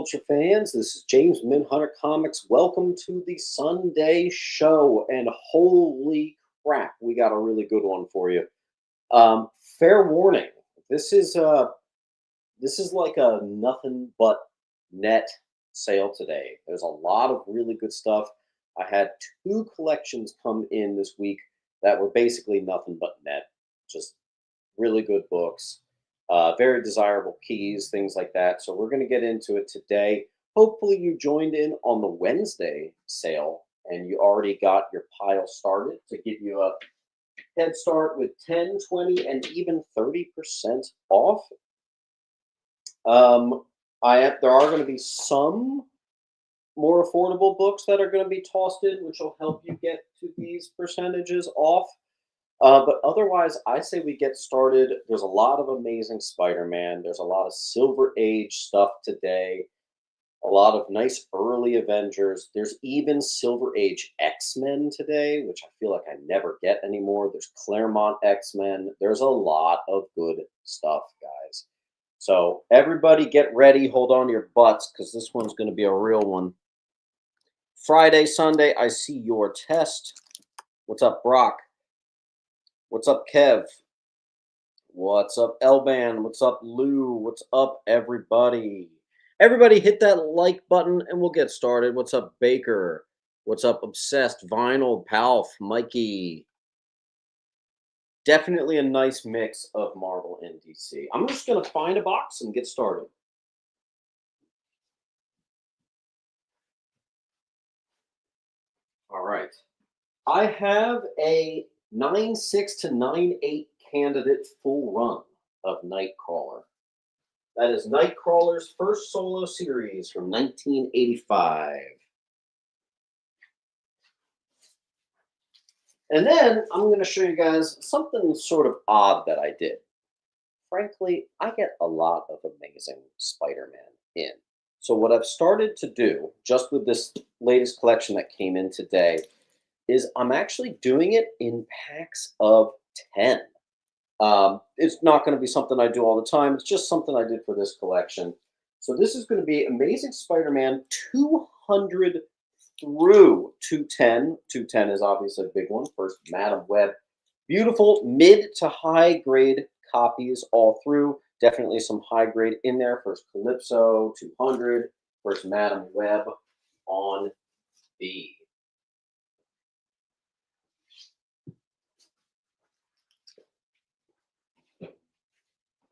culture fans. This is James Minhunter Comics. Welcome to the Sunday show. And holy crap, we got a really good one for you. Fair warning, this is like a nothing but net sale today. There's a lot of really good stuff. I had 2 collections come in this week that were basically nothing but net. Just really good books. Very desirable keys, things like that. So we're going to get into it today. Hopefully you joined in on the Wednesday sale and you already got your pile started to give you a head start with 10, 20, and even 30% off. There are going to be some more affordable books that are going to be tossed in, which will help you get to these percentages off. But otherwise, I say we get started. There's a lot of amazing Spider-Man. There's a lot of Silver Age stuff today. A lot of nice early Avengers. There's even Silver Age X-Men today, which I feel like I never get anymore. There's Claremont X-Men. There's a lot of good stuff, guys. So everybody get ready. Hold on to your butts because this one's going to be a real one. Friday, Sunday, I see your test. What's up, Brock? What's up, Kev? What's up, Elban? What's up, Lou? What's up, everybody? Everybody hit that like button and we'll get started. What's up, Baker? What's up, Obsessed? Vinyl, Palf, Mikey. Definitely a nice mix of Marvel and DC. I'm just going to find a box and get started. All right. I have a 9.6 to 9.8 candidate full run of Nightcrawler. That is Nightcrawler's first solo series from 1985. And then I'm going to show you guys something sort of odd that I did. Frankly, I get a lot of amazing Spider-Man in. So what I've started to do, just with this latest collection that came in today, is I'm actually doing it in packs of 10. It's not going to be something I do all the time. It's just something I did for this collection. So this is going to be Amazing Spider-Man 200 through 210. 210 is obviously a big one. First, Madam Web. Beautiful mid to high grade copies all through. Definitely some high grade in there. First Calypso, 200. First Madam Web on B.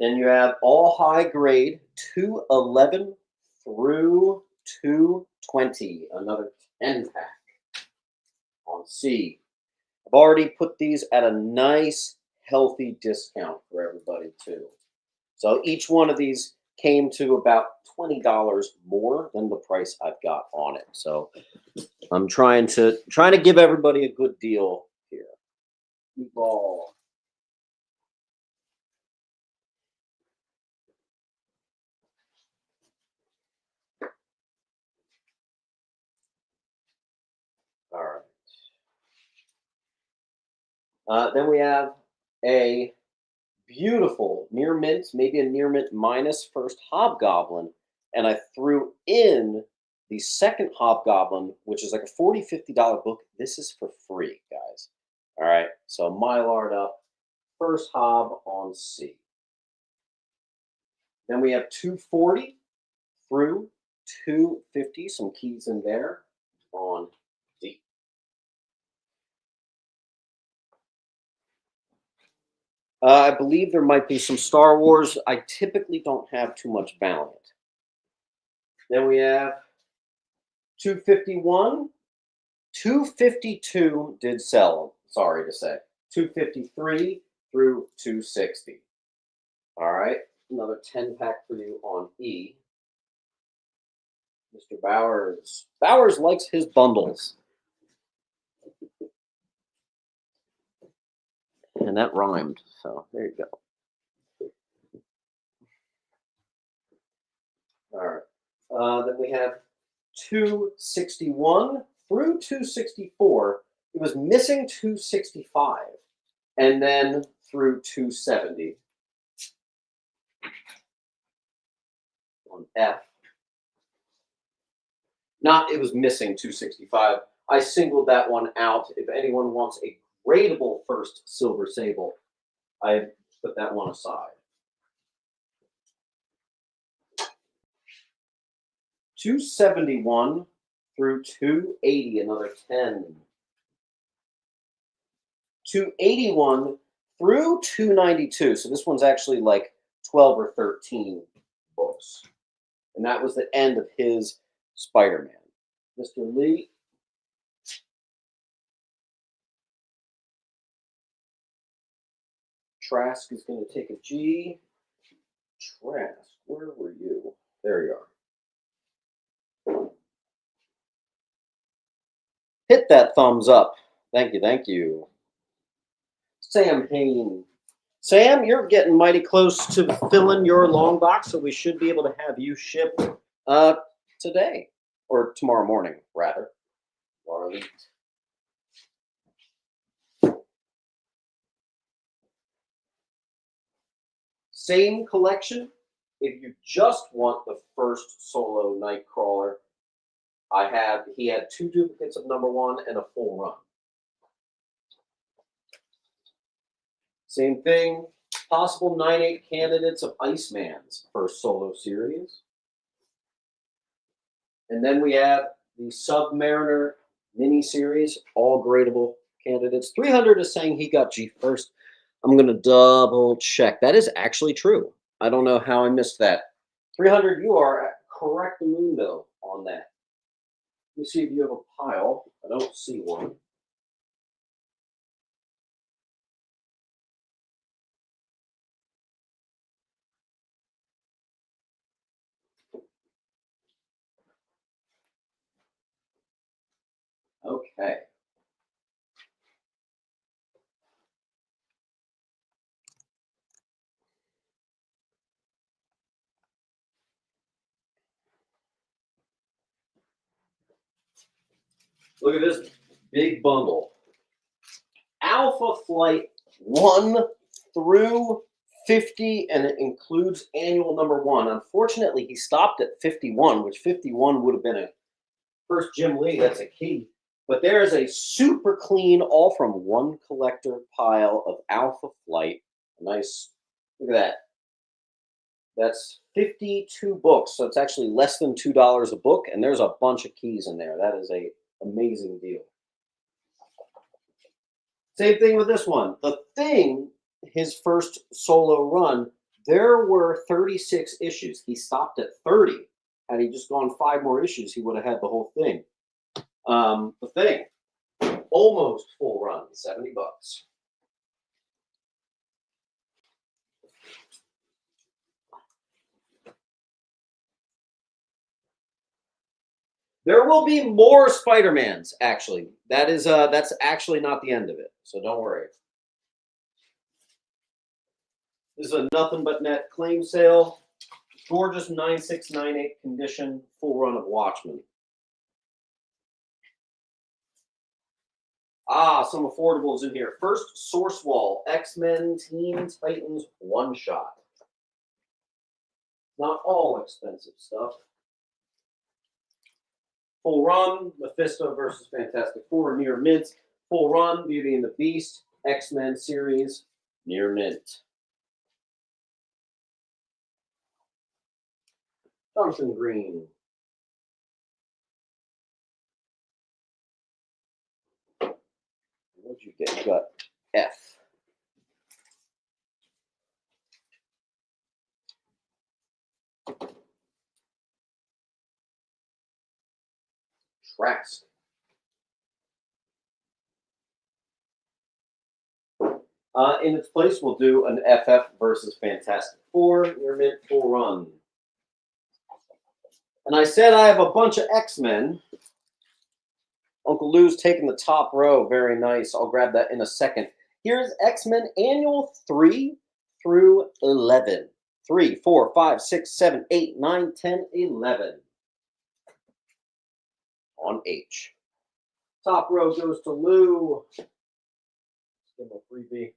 Then you have all high grade 211 through 220. Another 10 pack on C. I've already put these at a nice, healthy discount for everybody too. So each one of these came to about $20 more than the price I've got on it. So I'm trying to give everybody a good deal here. Ball. All right. Then we have a beautiful near mint, maybe a near mint minus first Hobgoblin. And I threw in the second Hobgoblin, which is like a $40, $50 book. This is for free, guys. All right. So Mylard up. First Hob on C. Then we have 240 through 250. Some keys in there on D. I believe there might be some Star Wars. I typically don't have too much Valiant. Then we have 251. 252 did sell, sorry to say. 253 through 260. All right, another 10 pack for you on E. Mr. Bowers. Bowers likes his bundles. And that rhymed, so there you go. All right. Then we have 261 through 264. It was missing 265. And then through 270. On F. Not, it was missing 265. I singled that one out. If anyone wants a gradable first Silver Sable, I put that one aside. 271 through 280, another 10. 281 through 292. So this one's actually like 12 or 13 books. And that was the end of his Spider-Man. Mr. Lee. Trask is going to take a G. Trask, where were you? There you are. Hit that thumbs up. Thank you, thank you. Sam Hain. Sam, you're getting mighty close to filling your long box, so we should be able to have you shipped today. Or tomorrow morning, rather. Same collection. If you just want the first solo Nightcrawler, he had 2 duplicates of #1 and a full run. Same thing. Possible 9/8 candidates of Iceman's first solo series. And then we have the Submariner mini-series, all gradable candidates. 300 is saying he got G first. I'm going to double check. That is actually true. I don't know how I missed that. 300, you are correct mundo on that. Let me see if you have a pile. I don't see one. Okay. Look at this big bundle. Alpha Flight 1 through 50, and it includes annual #1. Unfortunately, he stopped at 51, which 51 would have been a first Jim Lee. That's a key. But there is a super clean, all from one collector pile of Alpha Flight. Nice. Look at that. That's 52 books, so it's actually less than $2 a book, and there's a bunch of keys in there. That is a amazing deal. Same thing with this one. The Thing, his first solo run, there were 36 issues. He stopped at 30. Had he just gone 5 more issues, he would have had the whole thing. The Thing, almost full run, 70 bucks. There will be more Spider-Mans, actually. That's actually not the end of it, so don't worry. This is a nothing but net claim sale. Gorgeous 9698 condition, full run of Watchmen. Some affordables in here. First Source Wall, X-Men Teen Titans one-shot. Not all expensive stuff. Full run, Mephisto versus Fantastic Four, near mint. Full run, Beauty and the Beast, X-Men series, near mint. Jonathan Green. What'd you get? You got F. Trask. In its place, we'll do an FF versus Fantastic Four, near mint, full run. And I said I have a bunch of X-Men. Uncle Lou's taking the top row. Very nice. I'll grab that in a second. Here's X-Men Annual 3 through 11. 3, 4, 5, 6, 7, 8, 9, 10, 11. On H. Top row goes to Lou. Let's give him a freebie.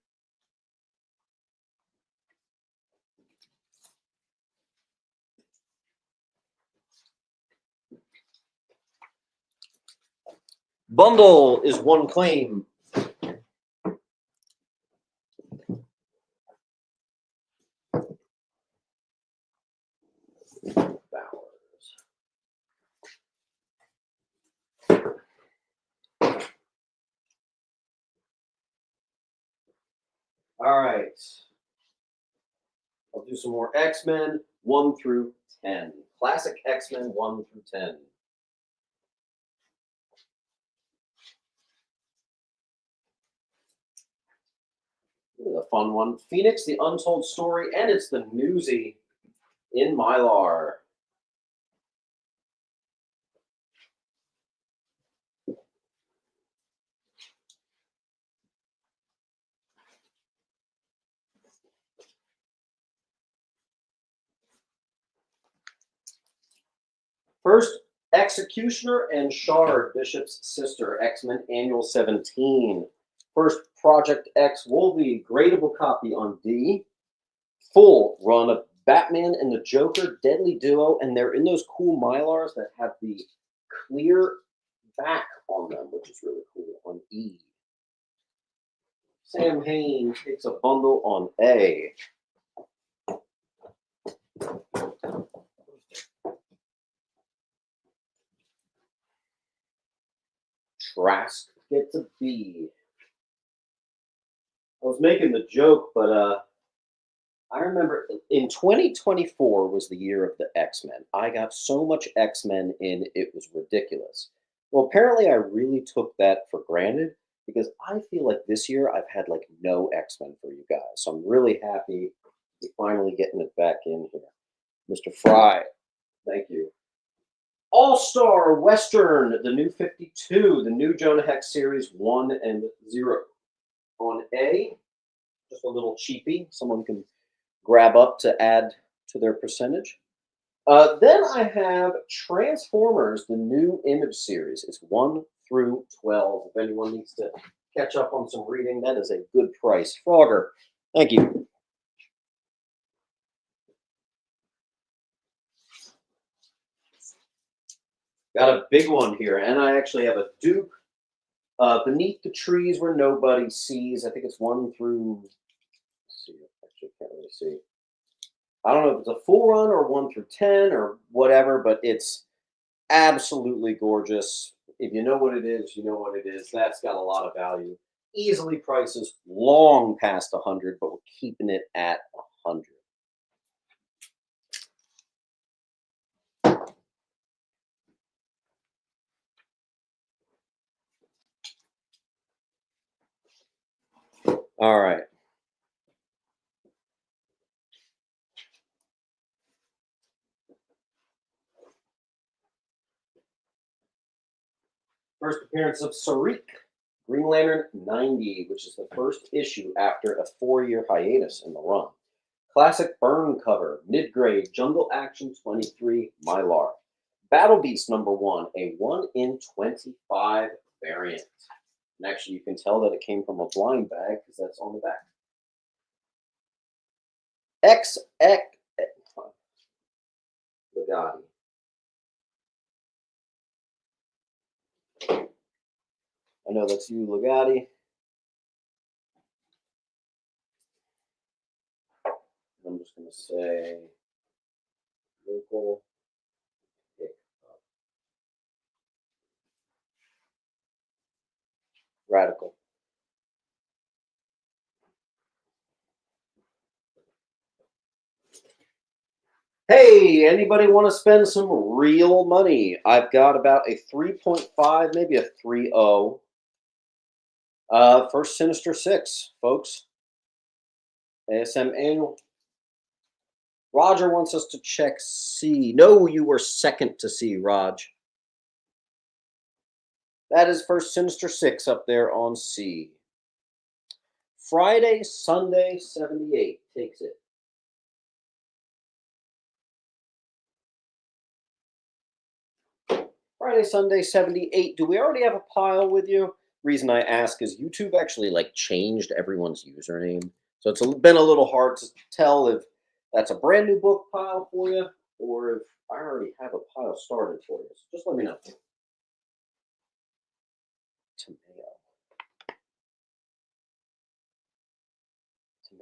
Bundle is one claim. All right. I'll do some more X-Men 1 through 10. Classic X-Men 1 through 10. This is a fun one. Phoenix, The Untold Story, and it's the Newsy in Mylar. First, Executioner and Shard, Bishop's sister, X-Men Annual 17. First, Project X Wolverine, gradable copy on D. Full run of Batman and the Joker, Deadly Duo, and they're in those cool Mylars that have the clear back on them, which is really cool, on E. Sam Hain takes a bundle on A. Trask gets a B. I was making the joke, but I remember in 2024 was the year of the X-Men. I got so much X-Men in, it was ridiculous. Well, apparently I really took that for granted because I feel like this year I've had like no X-Men for you guys. So I'm really happy we're finally getting it back in here. Mr. Fry, thank you. All-Star Western, the new 52, the new Jonah Hex series 1 and 0. On A, just a little cheapie. Someone can grab up to add to their percentage. Then I have Transformers, the new Image series. It's 1 through 12. If anyone needs to catch up on some reading, that is a good price. Frogger, thank you. Got a big one here, and I actually have a Duke. Beneath the Trees Where Nobody Sees. I think it's 1 through. Let's see, actually can't really see. I don't know if it's a full run or 1 through 10 or whatever, but it's absolutely gorgeous. If you know what it is, you know what it is. That's got a lot of value. Easily prices long past 100, but we're keeping it at 100. All right. First appearance of Sarik, Green Lantern 90, which is the first issue after a 4-year hiatus in the run. Classic burn cover, mid-grade, Jungle Action 23, Mylar. Battle Beast number 1, a 1 in 25 variant. And actually, you can tell that it came from a blind bag because that's on the back. XX Legati. I know that's you, Legati. I'm just going to say local pickup. Radical. Hey, anybody want to spend some real money? I've got about a 3.5, maybe a 3.0. First Sinister 6, folks. ASM annual. Roger wants us to check C. No, you were second to C, Raj. That is First Sinister 6 up there on C. Friday, Sunday, 78 takes it. Friday, Sunday, 78. Do we already have a pile with you? Reason I ask is YouTube actually like changed everyone's username. So it's been a little hard to tell if that's a brand new book pile for you or if I already have a pile started for you. So just let me know.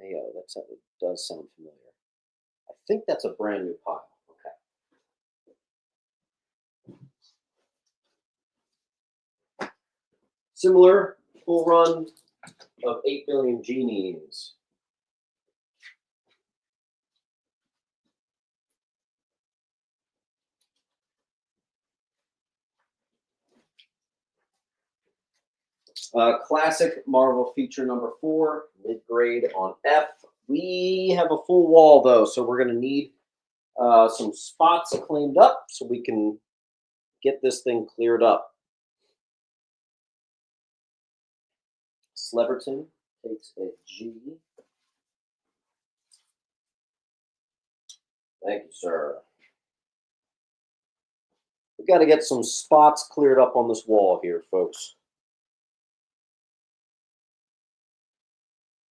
Mayo. That does sound familiar. I think that's a brand new pile. Okay. Similar full run of 8 billion genies. Classic Marvel feature number 4, mid-grade on F. We have a full wall though, so we're going to need some spots cleaned up so we can get this thing cleared up. Sleverton takes a G. Thank you, sir. We got to get some spots cleared up on this wall here, folks.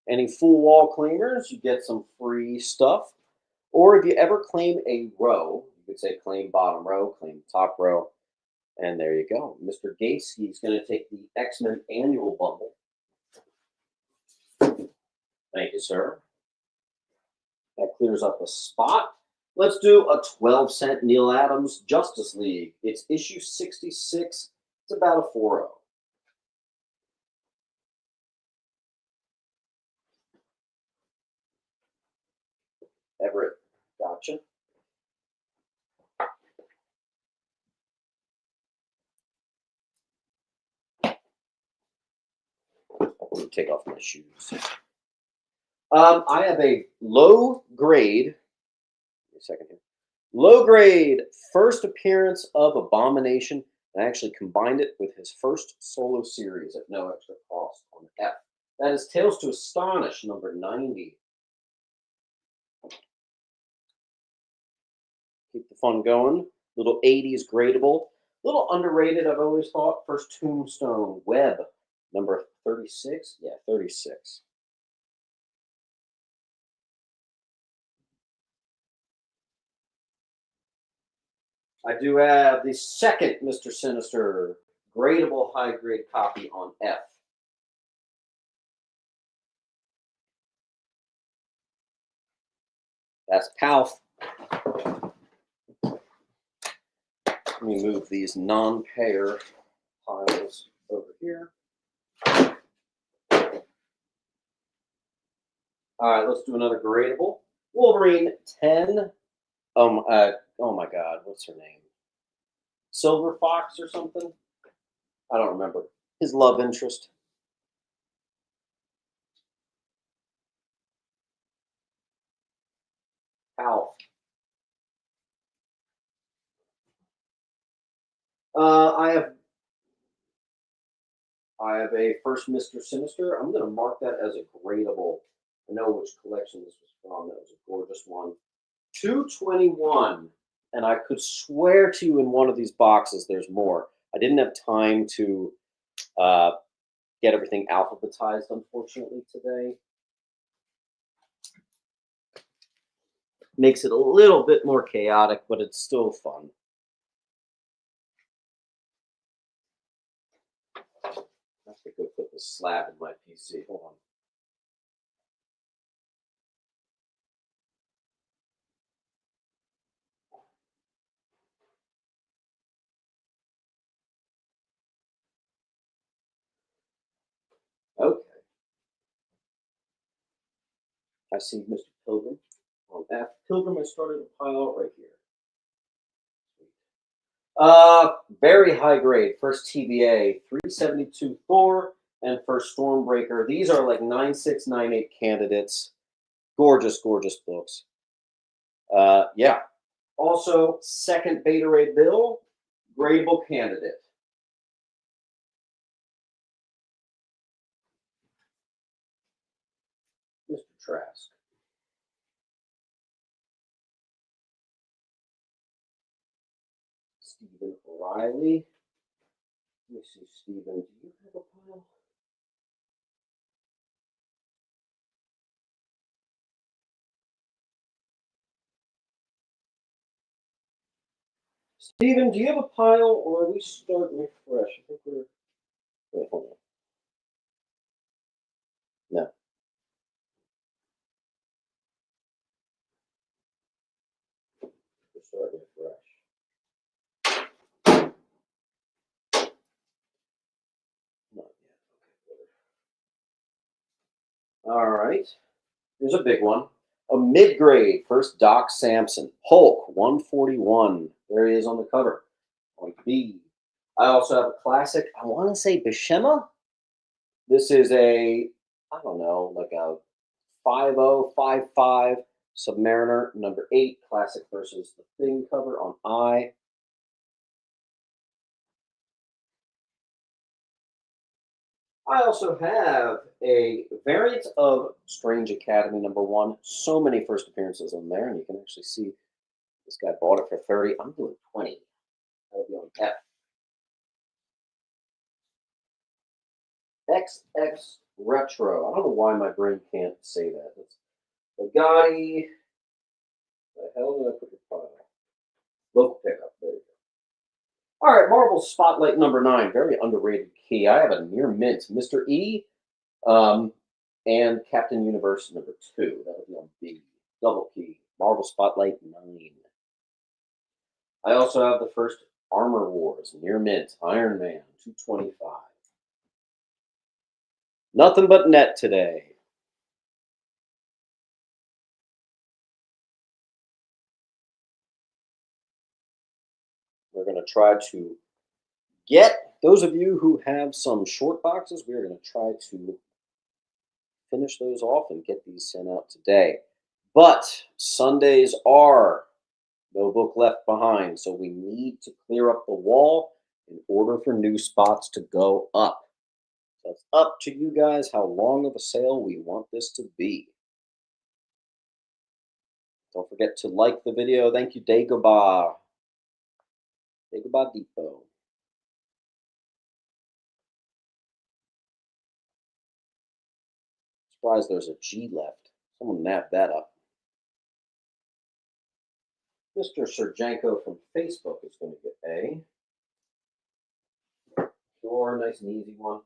Any full wall claimers, you get some free stuff. Or if you ever claim a row, you could say claim bottom row, claim top row, and there you go. Mr. Gacy is going to take the X-Men annual bundle. Thank you, sir. That clears up a spot. Let's do a 12-cent Neil Adams Justice League. It's issue 66. It's about a 4.0. Everett, gotcha. Let me take off my shoes. I have a low grade. A second here. Low grade first appearance of Abomination. I actually combined it with his first solo series at no extra cost on F. That is Tales to Astonish number 90. Keep the fun going. Little 80s gradable. Little underrated, I've always thought. First Tombstone Web number 36. Yeah, 36. I do have the second Mr. Sinister gradable high grade copy on F. That's Palf. Let me move these non-payer piles over here. All right, let's do another gradable. Wolverine 10. Oh my God, what's her name? Silver Fox or something? I don't remember. His love interest. Alf. I have a first Mr. Sinister. I'm going to mark that as a gradable. I know which collection this was from. That was a gorgeous one. 221. And I could swear to you in one of these boxes there's more. I didn't have time to get everything alphabetized, unfortunately, today. Makes it a little bit more chaotic, but it's still fun. I have to go put the slab in my PC. Hold on. Okay. I see Mr. Pilgrim on F. Pilgrim, I started a pile right here. Very high grade. First TBA, 372 Thor, and first Stormbreaker. These are like 9698 candidates. Gorgeous, gorgeous books. Yeah. Also, second Beta Ray Bill, gradable candidate. Mr. Trask. Stephen O'Reilly. Let me see, Stephen, do you have a pile? Stephen, do you have a pile, or are we starting fresh? I think we're... Wait, hold on. No. All right. Here's a big one. A mid-grade first Doc Samson. Hulk 141. There he is on the cover. Point B. I also have a classic. I want to say Bishema. This is a, I don't know, like a 5055 Submariner number 8 classic versus the Thing cover on I. I also have a variant of Strange Academy number 1. So many first appearances on there, and you can actually see this guy bought it for 30. I'm doing 20. That'll be on F. XX Retro. I don't know why my brain can't say that. It's Bugatti. The hell did I put your file? Local pickup. There you go. All right, Marvel Spotlight number 9. Very underrated key. I have a near mint. Mr. E um, and Captain Universe number 2. That would be on B. Double key. Marvel Spotlight 9. I also have the first Armor Wars near mint. Iron Man 225. Nothing but net today. We're going to try to get those of you who have some short boxes, we are going to try to finish those off and get these sent out today. But Sundays are no book left behind, so we need to clear up the wall in order for new spots to go up. So it's up to you guys how long of a sale we want this to be. Don't forget to like the video. Thank you, Dagobah. Dagobah Depot. Surprised there's a G left. Someone nabbed that up. Mr. Serjanko from Facebook is going to get A. Sure, nice and easy one.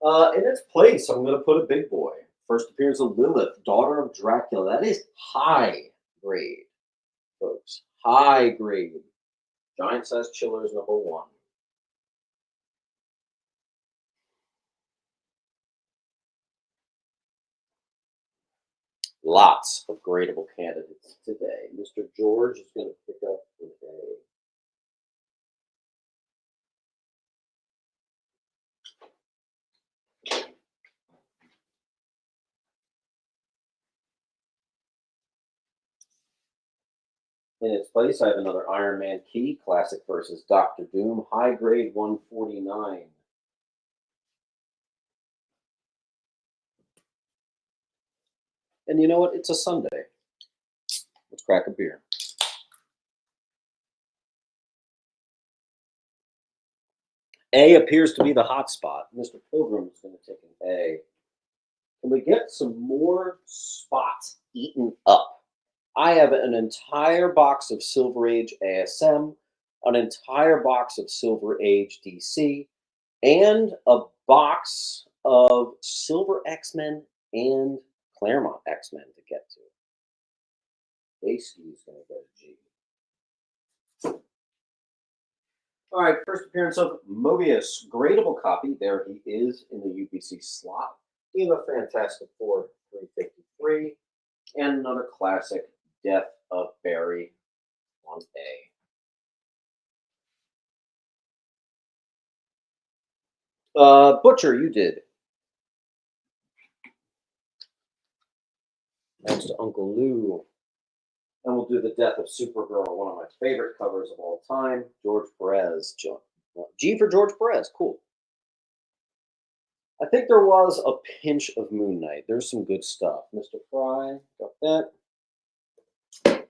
In its place, I'm going to put a big boy. First appearance of Lilith, daughter of Dracula. That is high grade, folks. High grade. Giant size chillers number 1. Lots of gradable candidates today. Mr. George is going to pick up an A. In its place, I have another Iron Man key, classic versus Doctor Doom, high grade 149. And you know what? It's a Sunday. Let's crack a beer. A appears to be the hot spot. Mr. Pilgrim is going to take an A. Can we get some more spots eaten up? I have an entire box of Silver Age ASM, an entire box of Silver Age DC, and a box of Silver X-Men and Claremont X-Men to get to. Daisky is going to get a G. All right, first appearance of Mobius, gradable copy. There he is in the UBC slot. We have a Fantastic Four 353 and another classic, Death of Barry on A. Butcher, you did. Thanks to Uncle Lou. And we'll do the Death of Supergirl, one of my favorite covers of all time. George Perez. G for George Perez. Cool. I think there was a pinch of Moon Knight. There's some good stuff. Mr. Fry, got that. And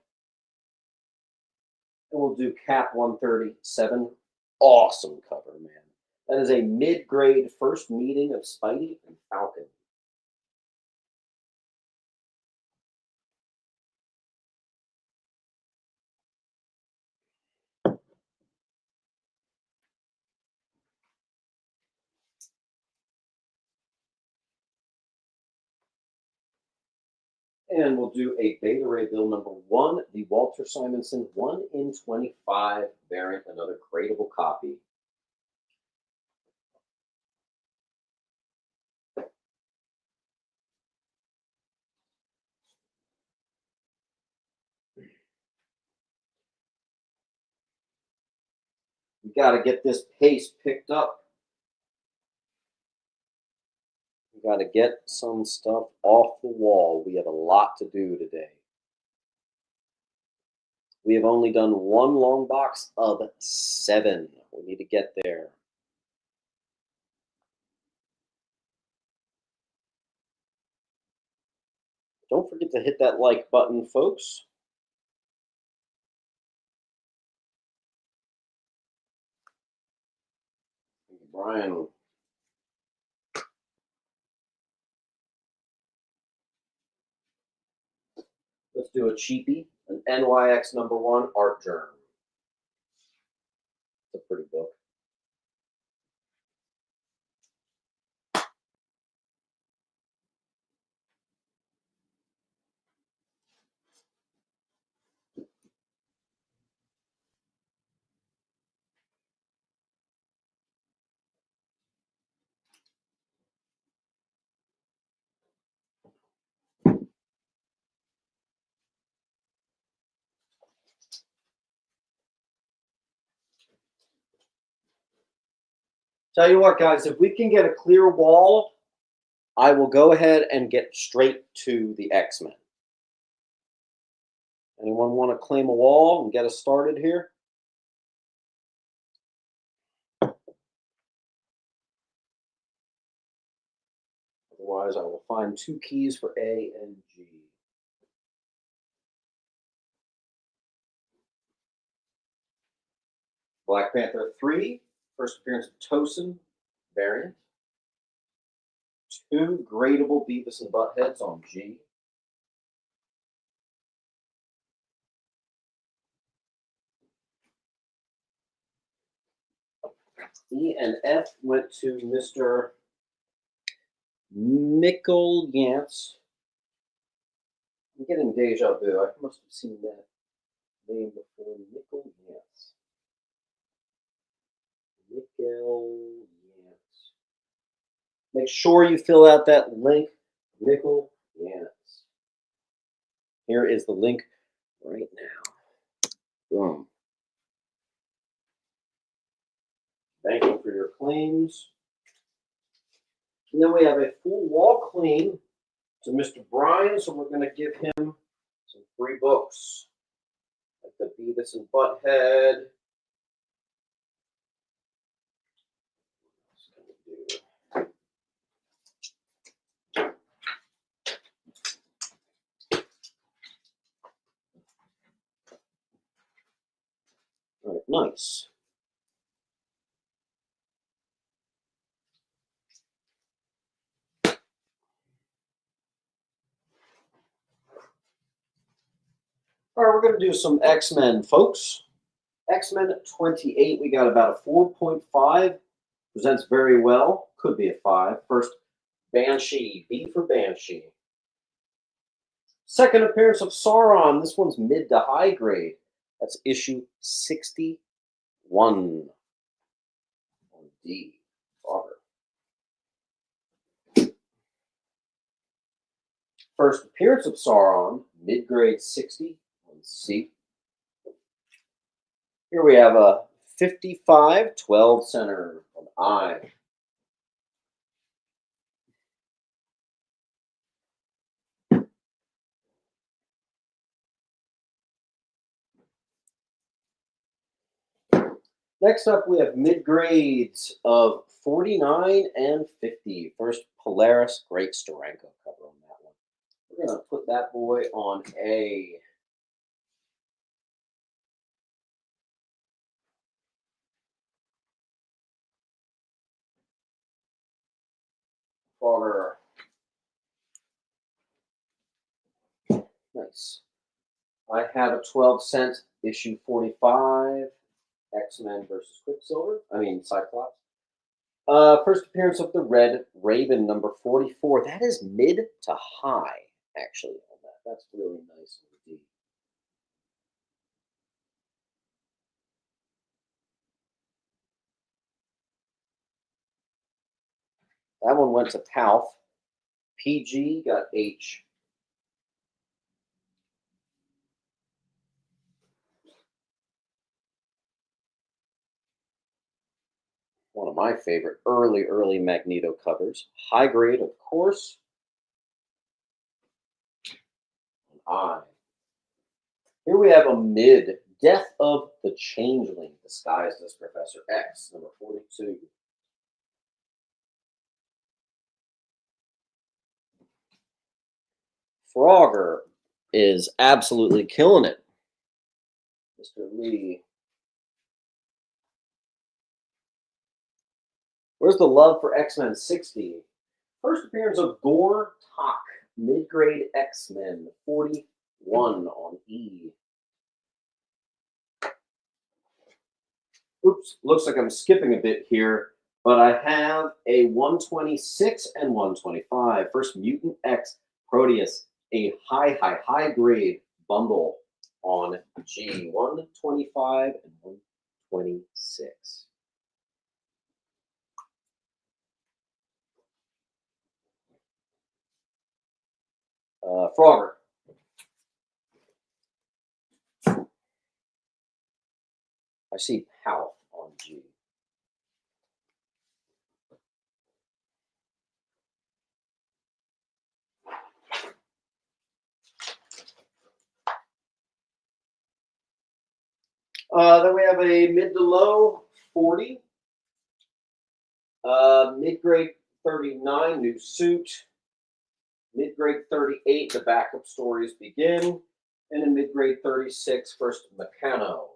we'll do Cap 137. Awesome cover, man. That is a mid-grade first meeting of Spidey and Falcon. And we'll do a Beta Ray Bill number 1, the Walter Simonson 1 in 25 variant, another gradable copy. We got to get this pace picked up. We got to get some stuff off the wall. We have a lot to do today. We have only done one long box of 7. We need to get there. Don't forget to hit that like button, folks. Brian. Let's do a cheapie, an NYX #1 Art Germ. It's a pretty book. Tell you what, guys, if we can get a clear wall, I will go ahead and get straight to the X-Men. Anyone want to claim a wall and get us started here? Otherwise, I will find 2 keys for A and G. Black Panther 3, first appearance of Tosin, variant. 2 gradable Beavis and Buttheads on G. E and F went to Mr. Mikkel Yance. I'm getting deja vu. I must have seen that name before. Mikkel Yance. Mikkel Yance. Make sure you fill out that link, Mikkel Yance. Here is the link right now. Boom. Thank you for your claims. And then we have a full wall claim to Mr. Brian, so we're going to give him some free books. Like the Beavis and Butthead. All right, nice. All right, we're going to do some X-Men, folks. X-Men 28, we got about a 4.5. Presents very well. Could be a 5. First, Banshee. B for Banshee. Second appearance of Sauron. This one's mid to high grade. That's issue 61 on D. Father. First appearance of Sauron, mid-grade 60 on C. Here we have a 55, 12 center on I. Next up, we have mid-grades of 49 and 50. First, Polaris, great Steranko cover on that one. We're going to put that boy on A. Father. Nice. I have a 12-cent issue 45, X-Men versus Quicksilver. Cyclops. First appearance of the Red Raven, number 44. That is mid to high, actually, on that. That's really nice indeed. That one went to Palf. PG got H. One of my favorite early Magneto covers. High grade, of course. I. Here we have a mid. Death of the Changeling, disguised as Professor X, number 42. Frogger is absolutely killing it. Mr. Lee. Where's the love for X-Men 60? First appearance of Gore Tok, mid-grade X-Men, 41 on E. Oops, looks like I'm skipping a bit here, but I have a 126 and 125. First Mutant X Proteus, a high grade bundle on G. 125 and 126. Frogger. I see Palf on G. Then we have a mid to low 40. Mid-grade 39, new suit. Mid-grade 38, the backup stories begin. And in mid-grade 36, first Meccano.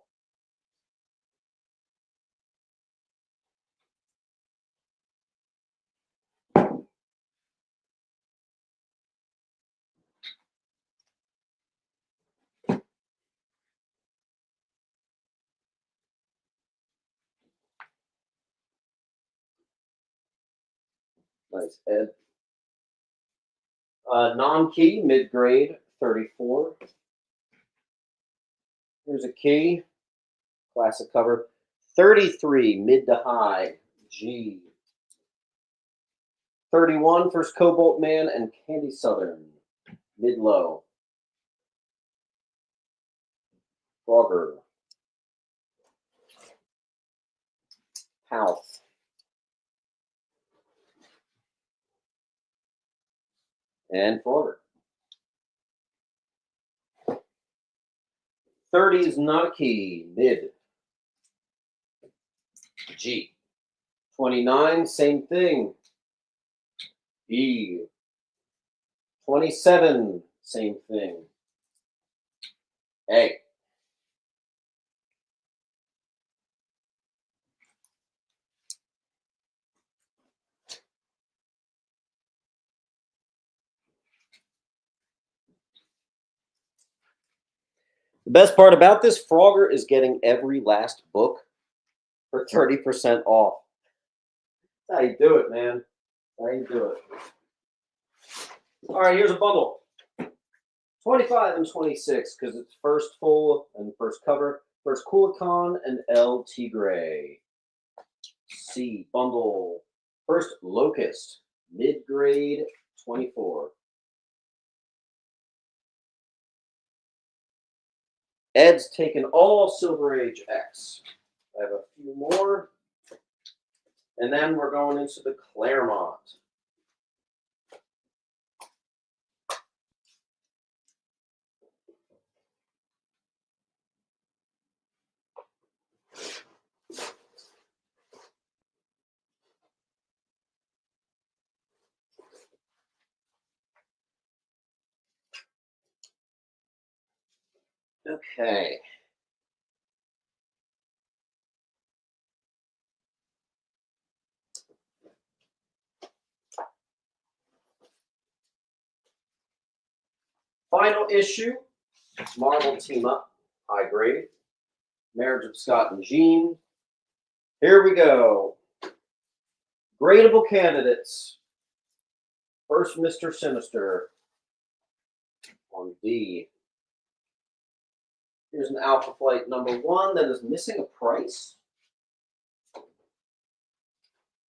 Nice, Ed. Non-key, mid-grade 34. Here's a key, classic cover. 33, mid to high, G. 31, first Cobalt Man and Candy Southern, mid-low. Frogger. House. And Frogger. 30 is not a key, mid. G. 29, same thing. E. 27, same thing. A. The best part about this, Frogger is getting every last book for 30% off. That's how you do it, man. That's how you do it. All right, here's a bundle. 25 and 26, because it's first full and first cover. First Kukulkan and El Tigre. C, bundle. First Locust, mid-grade 24. Ed's taken all Silver Age X. I have a few more. And then we're going into the Claremont. Okay. Final issue, Marvel Team Up, high grade. Marriage of Scott and Jean. Here we go. Gradable candidates. First, Mr. Sinister on D. Here's an Alpha Flight number 1 that is missing a price.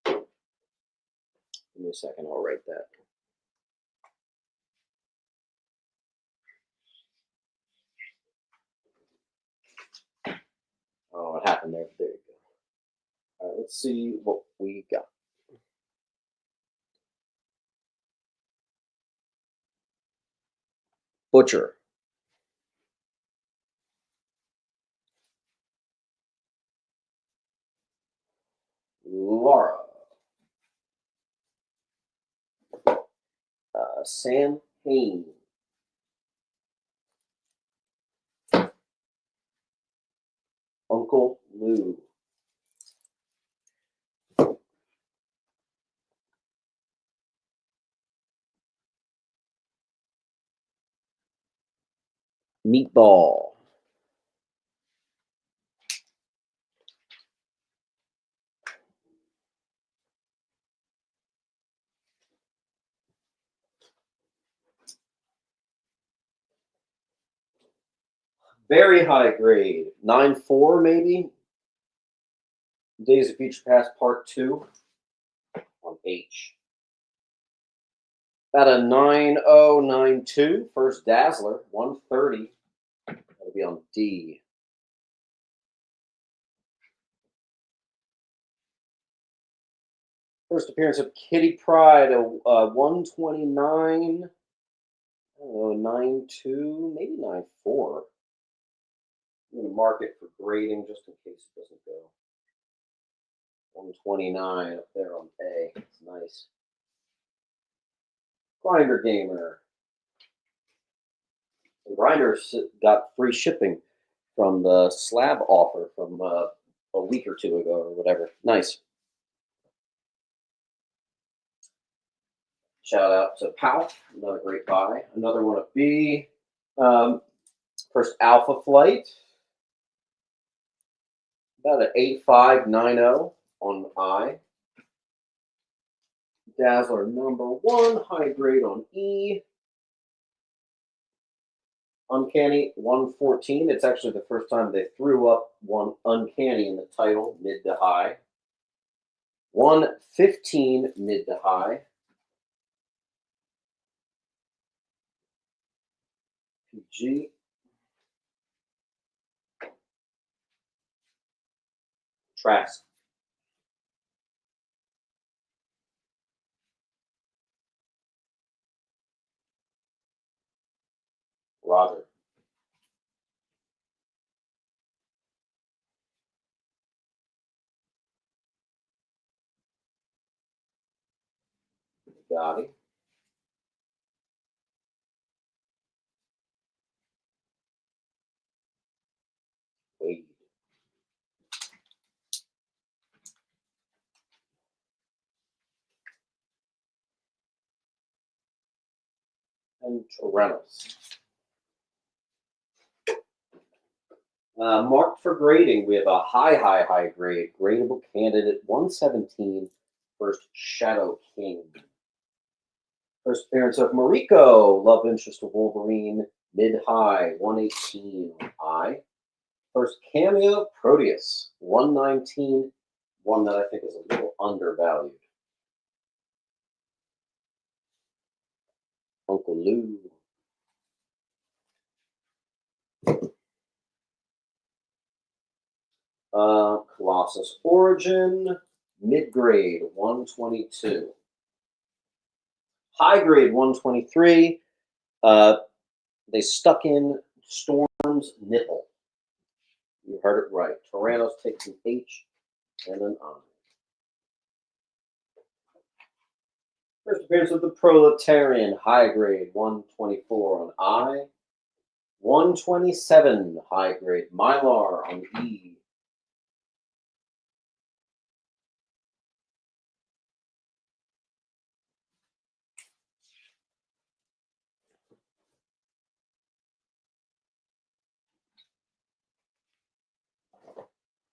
Give me a second, I'll write that. Oh, what happened there? There you go. All right, let's see what we got. Butcher. Laura. Sam Hain. Uncle Lou. Meatball. Very high grade. 9.4 maybe. Days of Future Past Part 2 on H. About a 9092. First Dazzler, 130. That'll be on D. First appearance of Kitty Pryde, a 129. I don't know, 92, maybe 94. I'm going to mark it for grading just in case it doesn't go. 129 up there on A. It's nice. Grinder Gamer. The Grinder got free shipping from the slab offer from a week or two ago or whatever. Nice. Shout out to Pal, another great buy. Another one of B. First Alpha Flight. About an 8590 on I. Dazzler #1, high grade on E. Uncanny 114. It's actually the first time they threw up one Uncanny in the title, mid to high. 115, mid to high. PG. Trask. Roger. Gotti. Wade. And Tyrannos. Marked for grading, we have a high grade. Gradable candidate 117. First Shadow King. First appearance of Mariko, love interest of Wolverine, mid-high, 118 on I. First cameo, Proteus, 119, one that I think is a little undervalued. Uncle Lou. Colossus Origin, mid-grade, 122. High grade, 123. They stuck in Storm's nipple. You heard it right. Tyrannos takes an H and an I. First appearance of the Proletarian, high grade, 124 on I. 127, high grade, Mylar on E.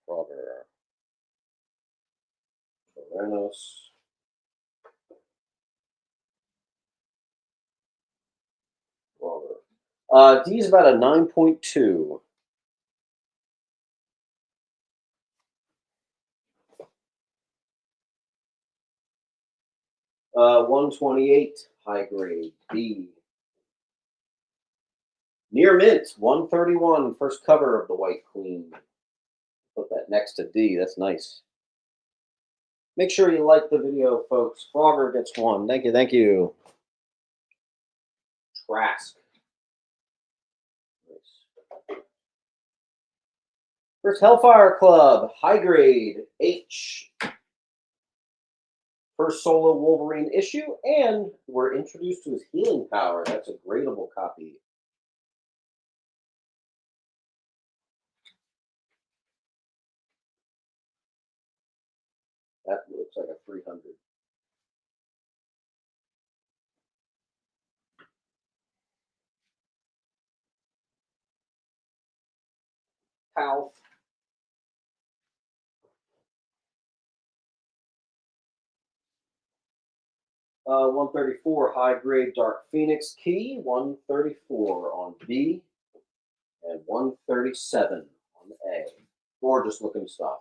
Robert. Tyrannos. Robert. D is about a 9.2. Uh, 128, high grade, B. Near mint, 131, first cover of the White Queen. Put that next to D, that's nice. Make sure you like the video, folks. Frogger gets one. Thank you, thank you. Trask. Nice. First Hellfire Club, high grade, H. First solo Wolverine issue, and we're introduced to his healing power. That's a gradable copy. That looks like a 300. Pal. 134 high grade Dark Phoenix Key, 134 on B, and 137 on A. Gorgeous looking stuff.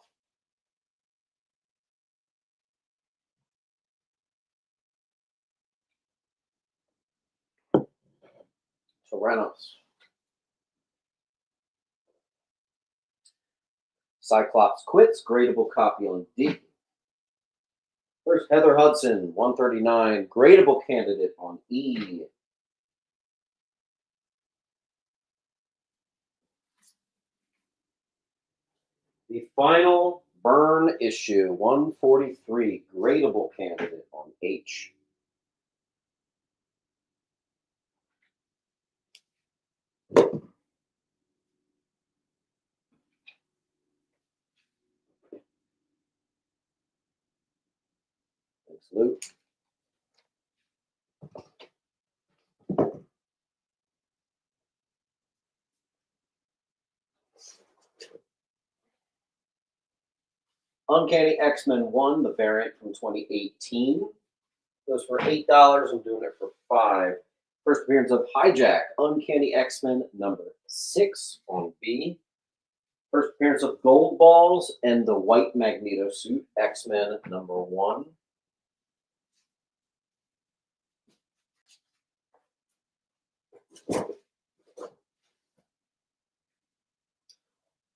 Tyrannos. Cyclops Quits, gradable copy on D. First, Heather Hudson, 139, gradable candidate on E. The final Burn issue, 143, gradable candidate on H. Thanks, Luke. Uncanny X-Men 1, the variant from 2018. Goes for $8. I'm doing it for $5. First appearance of Hijack, Uncanny X-Men number 6 on B. First appearance of Gold Balls and the White Magneto suit, X-Men number 1.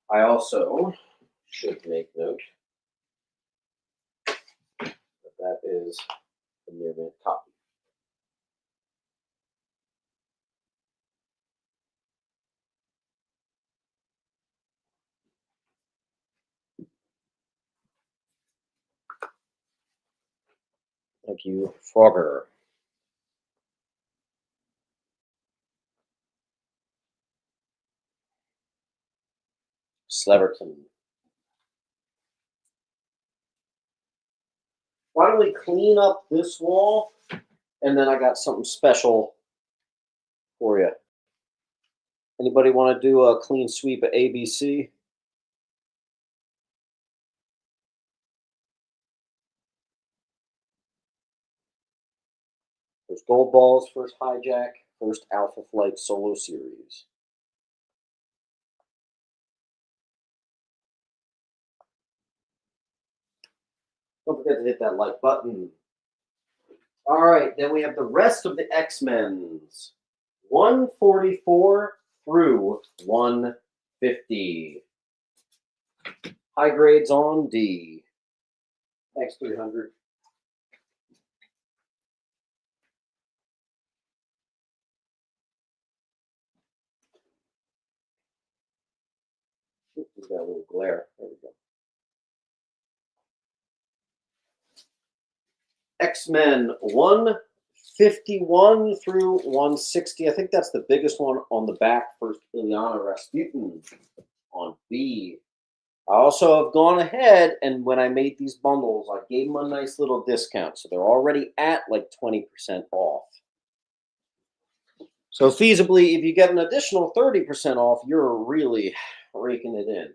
I also should make note that is the near mint copy. Thank you, Frogger. Sleverton. Why don't we clean up this wall, and then I got something special for you. Anybody want to do a clean sweep of ABC? First Gold Balls, first Hijack, first Alpha Flight solo series. Don't forget to hit that like button. All right, then we have the rest of the X-Men's. 144 through 150. High grades on D. Thanks, 300. Oops, we got a little glare. There we go. X-Men 151 through 160. I think that's the biggest one on the back. First, Ilyana Rasputin on B. I also have gone ahead, and when I made these bundles, I gave them a nice little discount. So they're already at like 20% off. So feasibly, if you get an additional 30% off, you're really raking it in.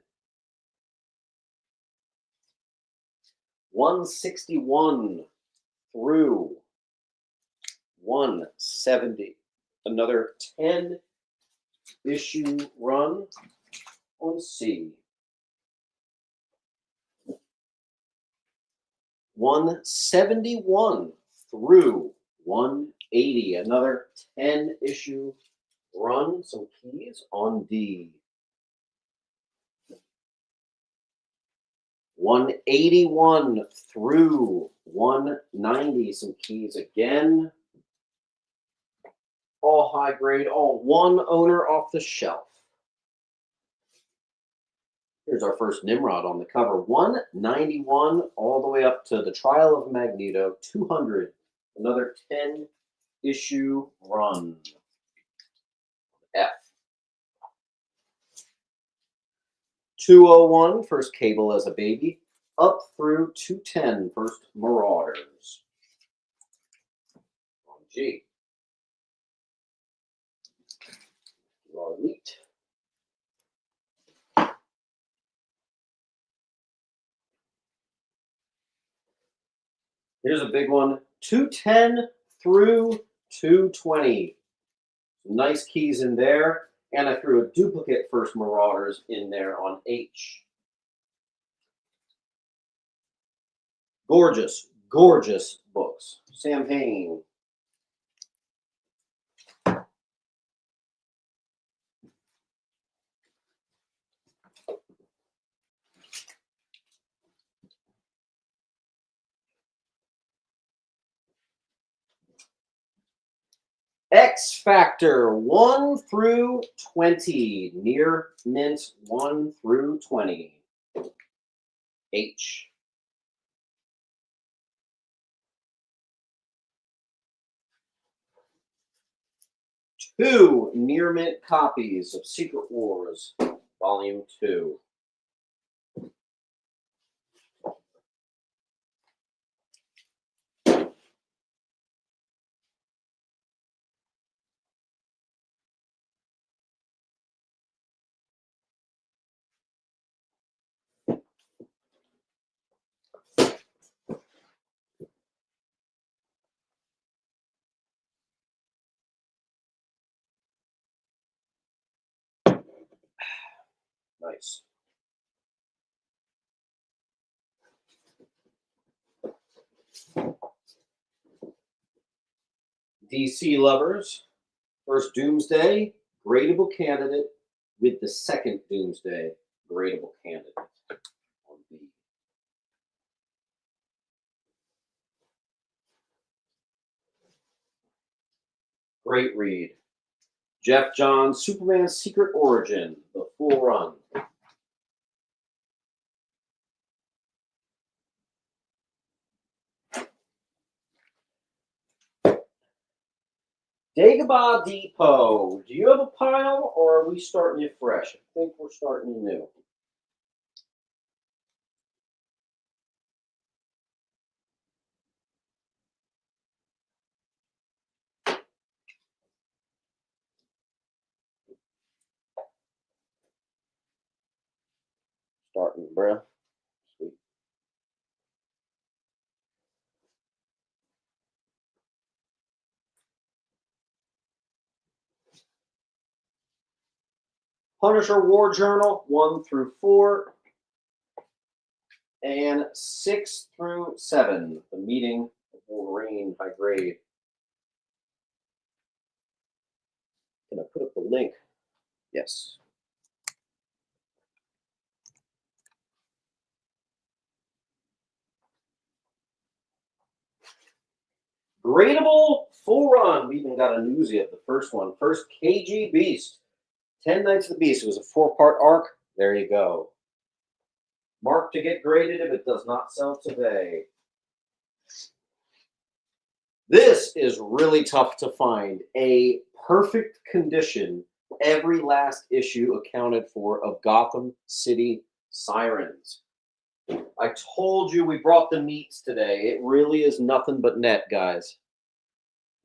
161 through 170. Another 10 issue run on C. 171 through 180. Another 10 issue run. Some keys on D. 181 through 190. Some keys again. All high grade, all one owner off the shelf. Here's our first Nimrod on the cover. 191 all the way up to the Trial of Magneto. 200. Another 10-issue run. F. 201, first Cable as a baby. Up through 210, first Marauders. On G. Raw Elite. Here's a big one. 210 through 220. Nice keys in there. And I threw a duplicate first Marauders in there on H. Gorgeous, gorgeous books. Sam Hain. X Factor 1 through 20. Near mint 1 through 20. H. Two near mint copies of Secret Wars, Volume 2. Nice. DC lovers, first Doomsday, gradable candidate with the second Doomsday, gradable candidate. On B. Great read. Jeff Johns, Superman's Secret Origin, the full run. Dagobah Depot. Do you have a pile or are we starting you fresh? I think we're starting you new. Starting, bruh. Sweet. Punisher War Journal 1 through 4. And 6 through 7. The Meeting of Wolverine, high grade. Can I put up the link? Yes. Gradable full run. We even got a newsie of the first one. First KG Beast. 10 Nights of the Beast. It was a 4-part arc. There you go. Mark to get graded if it does not sell today. This is really tough to find. A perfect condition, every last issue accounted for of Gotham City Sirens. I told you we brought the meats today. It really is nothing but net, guys.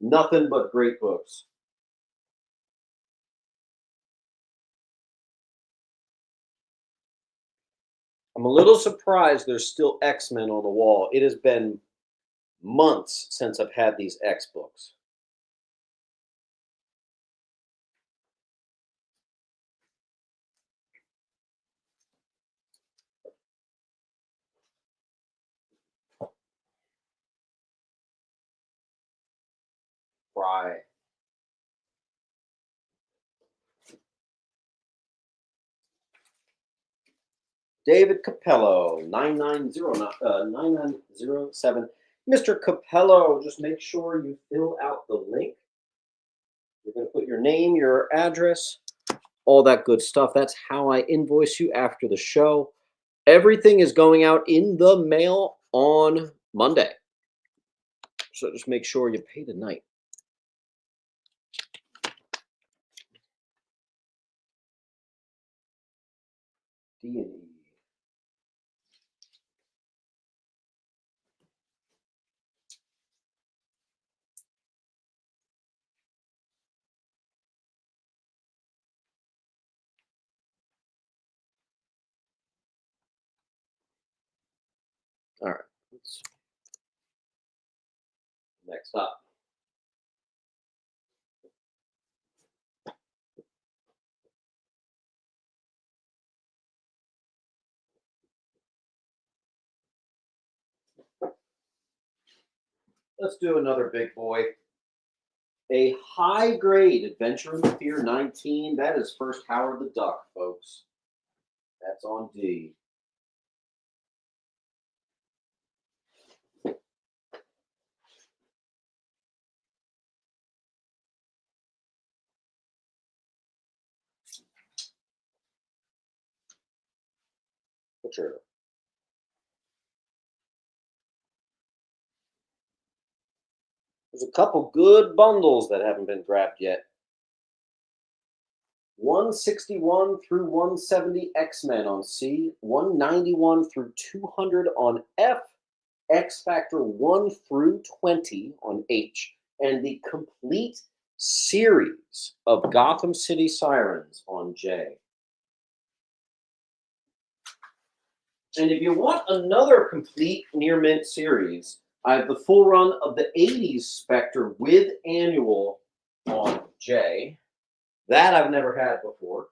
Nothing but great books. I'm a little surprised there's still X-Men on the wall. It has been months since I've had these X books. Pryde. David Capello, 9907. Mr. Capello, just make sure you fill out the link. You're going to put your name, your address, all that good stuff. That's how I invoice you after the show. Everything is going out in the mail on Monday. So just make sure you pay tonight. D&E. All right. Next up. Let's do another big boy. A high-grade Adventure in Fear 19. That is first Howard the Duck, folks. That's on D. Sure. There's a couple good bundles that haven't been grabbed yet. 161 through 170 X-Men on C, 191 through 200 on F, X Factor 1 through 20 on H, and the complete series of Gotham City Sirens on J. And if you want another complete near mint series, I have the full run of the 80s Spectre with annual on J. That I've never had before.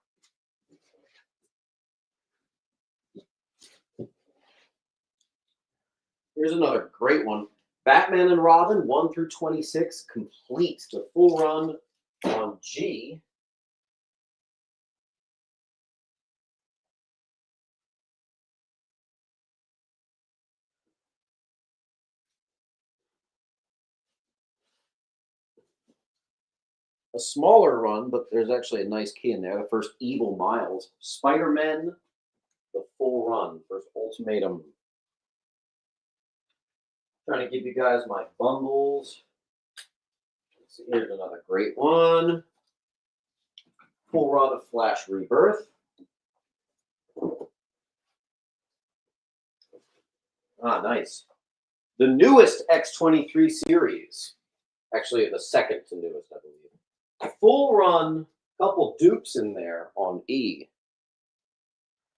Here's another great one. Batman and Robin 1 through 26 complete the full run on G. A smaller run, but there's actually a nice key in there. The first Evil Miles. Spider-Man, the full run. First Ultimatum. Trying to give you guys my bundles. Let's see, here's another great one. Full run of Flash Rebirth. Ah, nice. The newest X-23 series. Actually, the second to newest, I believe. Full run, couple dupes in there on E.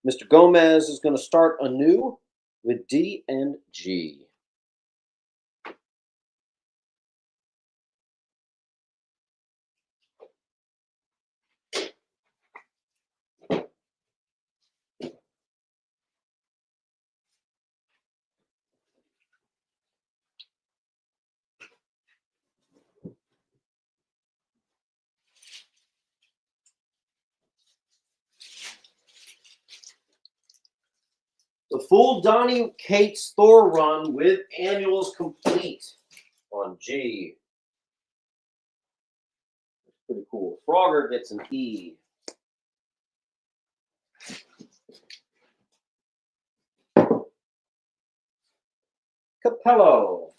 Mr. Gomez is going to start anew with D and G. The full Donny Cates Thor run with annuals complete on G. That's pretty cool. Frogger gets an E. Capello.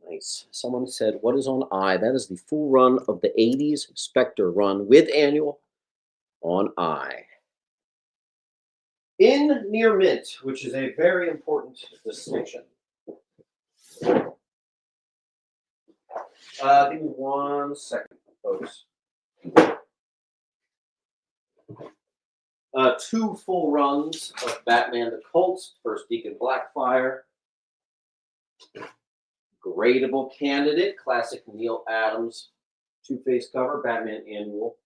Nice. Someone said, what is on I? That is the full run of the 80s Spectre run with annual on I. In near mint, which is a very important distinction. Give me 1 second, folks. 2 full runs of Batman the Cult, first Deacon Blackfire. Gradable Candidate, classic Neil Adams, Two-Face cover, Batman Annual.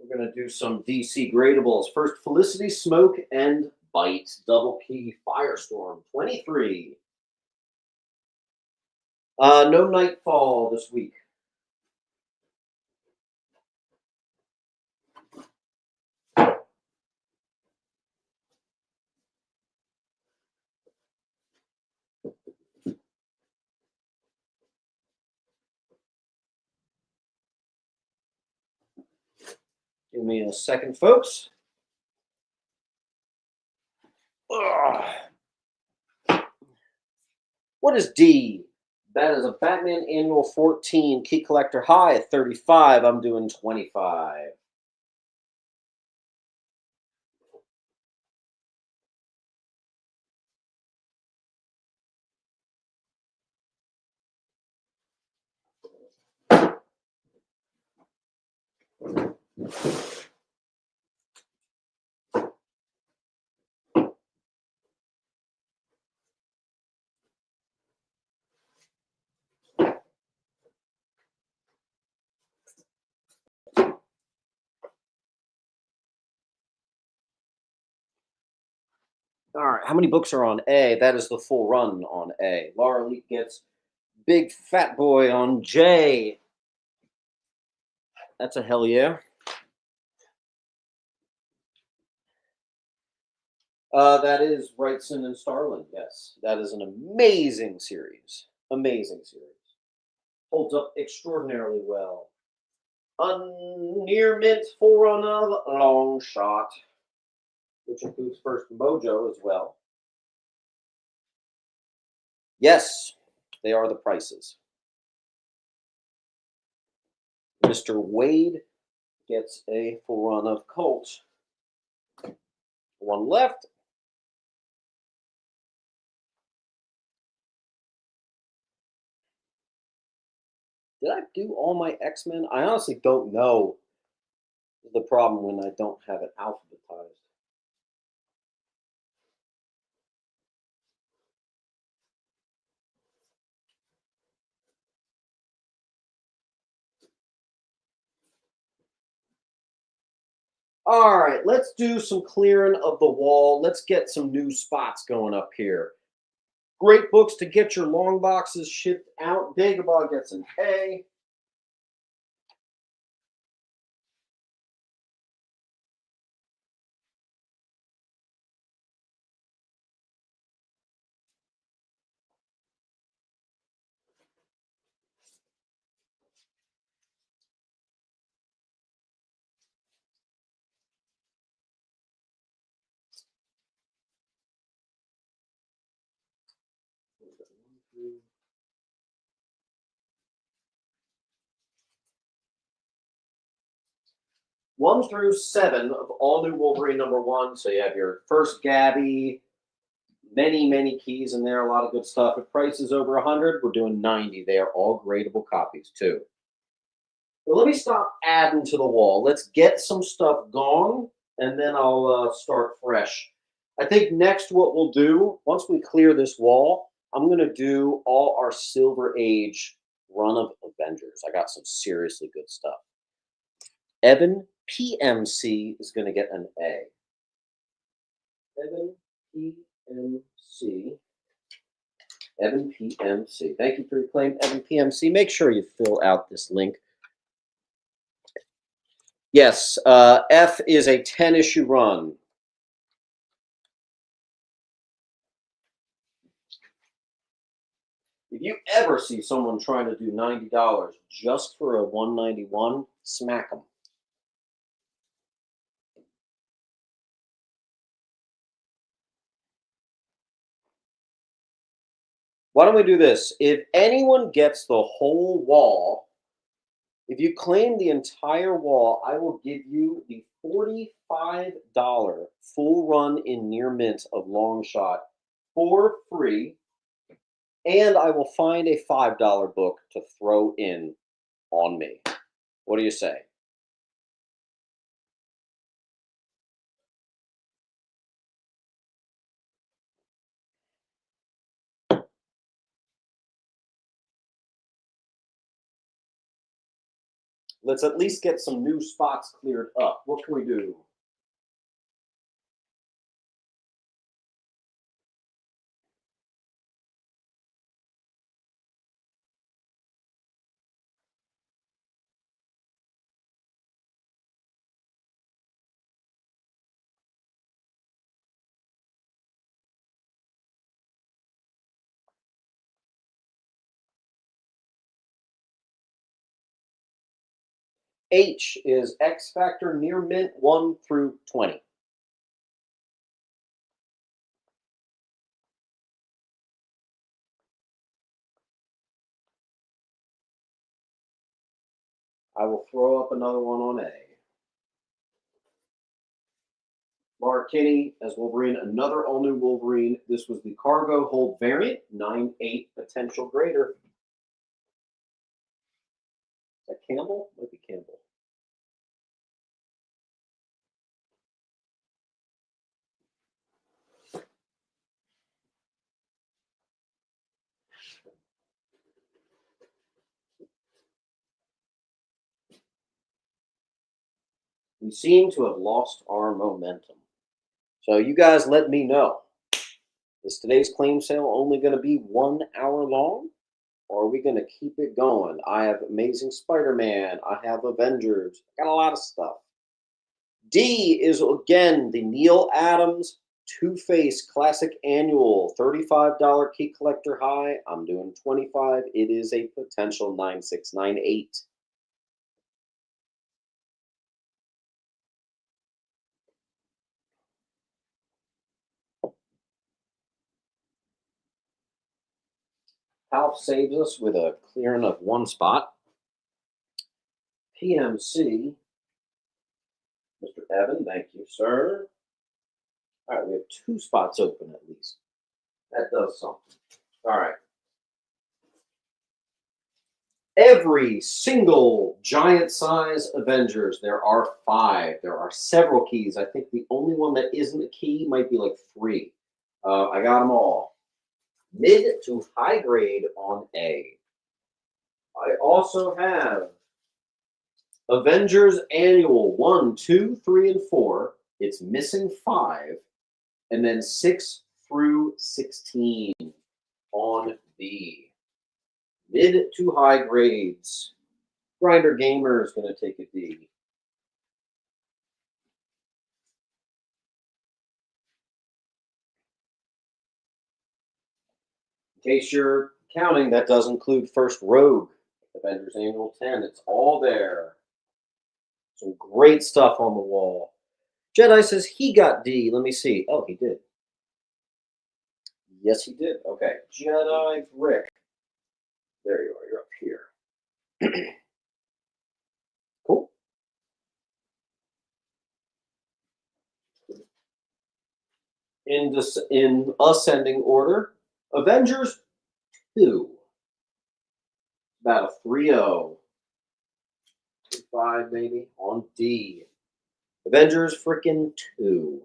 We're going to do some DC gradables. First, Felicity, Smoke, and Bite. Double Key Firestorm, 23. No Nightfall this week. Give me a second, folks. Ugh. What is D? That is a Batman Annual 14, Key Collector High at 35. I'm doing 25. All right, how many books are on A? That is the full run on A. Laura Lee gets Big Fat Boy on J. That's a hell yeah. That is Wrightson and Starlin. Yes, that is an amazing series. Amazing series. Holds up extraordinarily well. A near mint forerun of Longshot, which includes First Mojo as well. Yes, they are the prices. Mr. Wade gets a full run of Colt. One left. Did I do all my X-Men? I honestly don't know the problem when I don't have it alphabetized. All right, let's do some clearing of the wall. Let's get some new spots going up here. Great books to get your long boxes shipped out. Dagobah gets an A. One through 7 of all new Wolverine #1. So you have your first Gabby, many keys in there, a lot of good stuff. If price is over 100, we're doing 90. They are all gradable copies too. But let me stop adding to the wall. Let's get some stuff gone, and then I'll start fresh. I think next what we'll do, once we clear this wall, I'm going to do all our Silver Age run of Avengers. I got some seriously good stuff. Evan PMC is going to get an A. Evan PMC. Evan PMC. Thank you for your claim, Evan PMC. Make sure you fill out this link. Yes, F is a 10-issue run. If you ever see someone trying to do $90 just for a 191, smack them. Why don't we do this? If anyone gets the whole wall, if you claim the entire wall, I will give you the $45 full run in near mint of Longshot for free, and I will find a $5 book to throw in on me. What do you say? Let's at least get some new spots cleared up. What can we do? H is X Factor near mint 1 through 20. I will throw up another one on A. Mark Kinney as Wolverine, another all-new Wolverine. This was the cargo hold variant, 9/8 potential greater. Is that Campbell? Might be Campbell. We seem to have lost our momentum. So you guys let me know. Is today's claim sale only going to be 1 hour long? Or are we going to keep it going? I have Amazing Spider-Man. I have Avengers. I got a lot of stuff. D is, again, the Neil Adams Two-Face Classic Annual. $35 key collector high. I'm doing 25. It is a potential 9698. Half saves us with a clearing of one spot. PMC. Mr. Evan, thank you, sir. All right, we have 2 spots open at least. That does something. All right. Every single giant size Avengers, there are 5. There are several keys. I think the only one that isn't a key might be like 3. I got them all. Mid to high grade on A. I also have Avengers Annual 1, 2, 3, and 4. It's missing 5. And then 6 through 16 on B. Mid to high grades. Grinder Gamer is going to take a D. In case you're counting, that does include First Rogue, Avengers Annual 10. It's all there. Some great stuff on the wall. Jedi says he got D. Let me see. Oh, he did. Yes, he did. Okay. Jedi Rick. There you are. You're up here. Cool. In ascending order, Avengers 2. About a 3-0. 5 maybe on D. Avengers frickin' 2.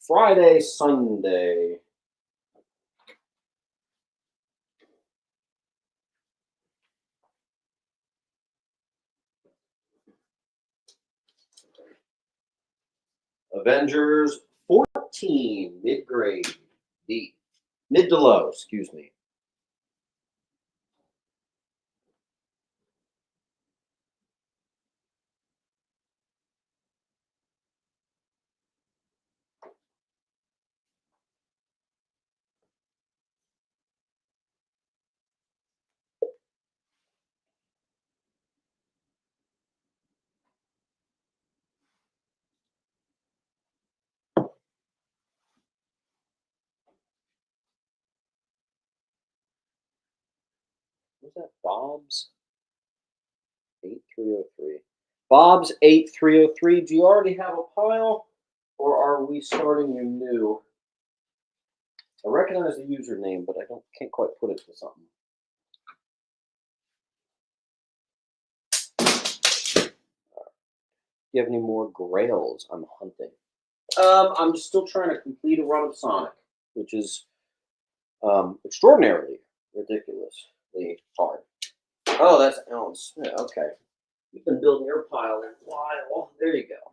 Friday, Sunday. Avengers 14, mid-grade, D. Mid to low, excuse me. Was that Bob's? 8303. Bob's 8303. Do you already have a pile, or are we starting new? I recognize the username, but I can't quite put it to something. Do you have any more grails I'm hunting? I'm just still trying to complete a run of Sonic, which is extraordinarily ridiculously hard. Oh, that's Alan Smith. Okay. You've been building your pile in a while. There you go.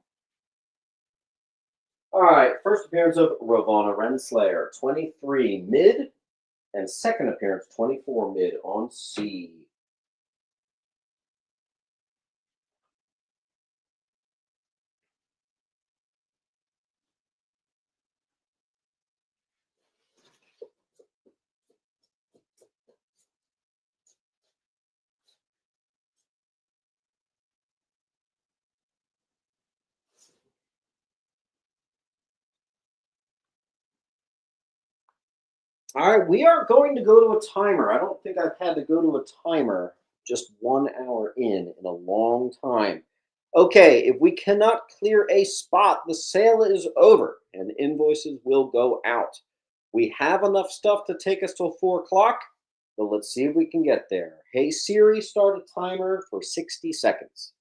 All right. First appearance of Ravonna Renslayer, 23 mid, and second appearance, 24 mid on C. All right, we are going to go to a timer. I don't think I've had to go to a timer just 1 hour in a long time. Okay, if we cannot clear a spot, the sale is over and invoices will go out. We have enough stuff to take us till 4 o'clock, but let's see if we can get there. Hey Siri, start a timer for 60 seconds.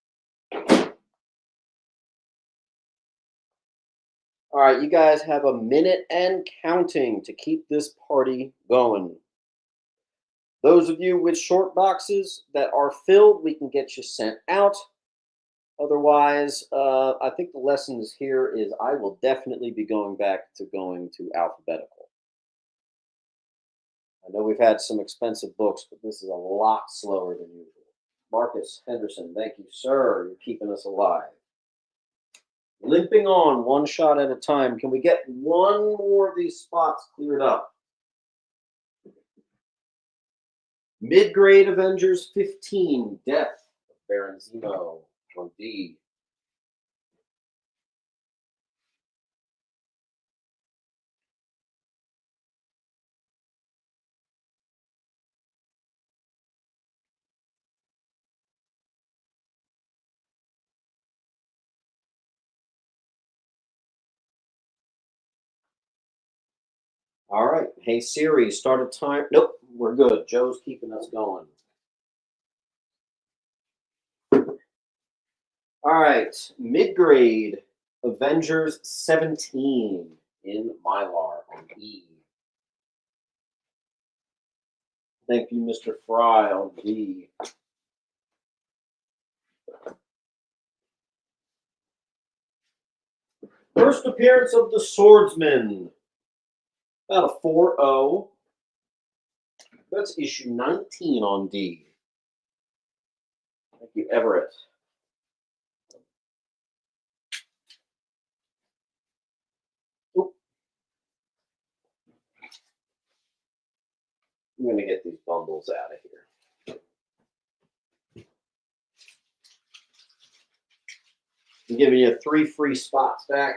All right, you guys have a minute and counting to keep this party going. Those of you with short boxes that are filled, we can get you sent out. Otherwise, I think the lessons here is I will definitely be going back to alphabetical. I know we've had some expensive books, but this is a lot slower than usual. Marcus Henderson, thank you, sir. You're keeping us alive. Limping on one shot at a time. Can we get one more of these spots cleared up? Mid-grade Avengers 15, Death of Baron Zemo on D. All right. Hey Siri, start a time. Nope, we're good. Joe's keeping us going. All right. Mid-grade Avengers 17 in Mylar on E. Thank you, Mr. Fry on D. First appearance of the Swordsman. About a 4-0. That's issue 19 on D. Thank you, Everett. Oop. I'm going to get these bundles out of here. I'm giving you 3 free spots back.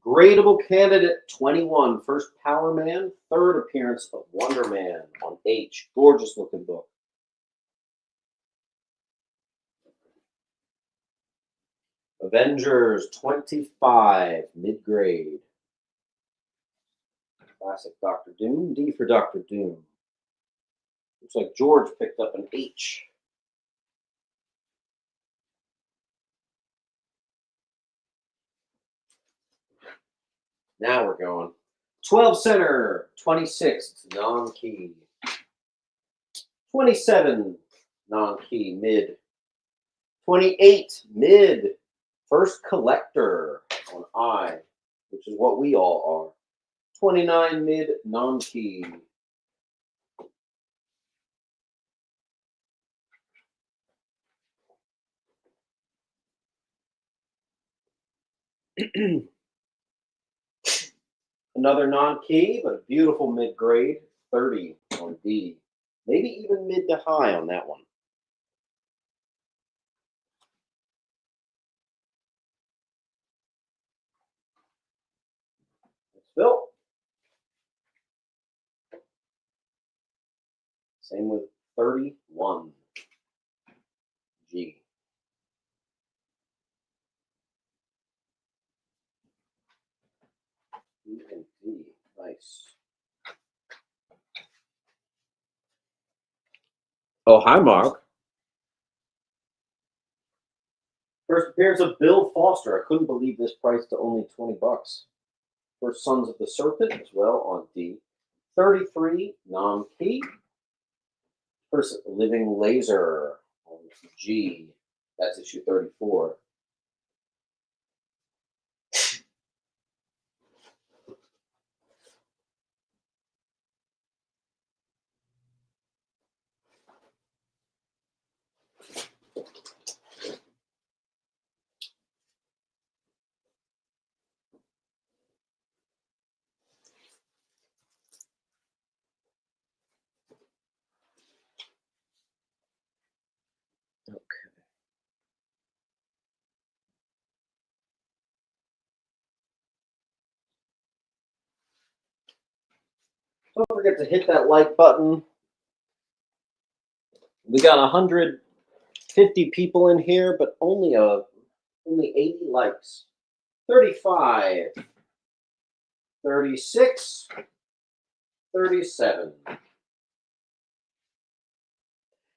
Gradable candidate 21, first Power Man, third appearance of Wonder Man on H. Gorgeous looking book. Avengers 25, mid-grade. Classic Dr. Doom, D for Dr. Doom. Looks like George picked up an H. Now we're going. 12 center, 26, it's non-key. 27, non-key, mid. 28, mid. First collector on I, which is what we all are. 29, mid, non-key. Another non-key, but a beautiful mid-grade, 30 on D. Maybe even mid to high on that one. Phil. Same with 31. G. E and D. Nice. Oh, hi, Mark. First appearance of Bill Foster. I couldn't believe this price to only $20. for Sons of the Serpent as well on D. 33, non-key. First, Living Laser on G. That's issue 34. Don't forget to hit that like button. We got 150 people in here, but only 80 likes. 35, 36, 37.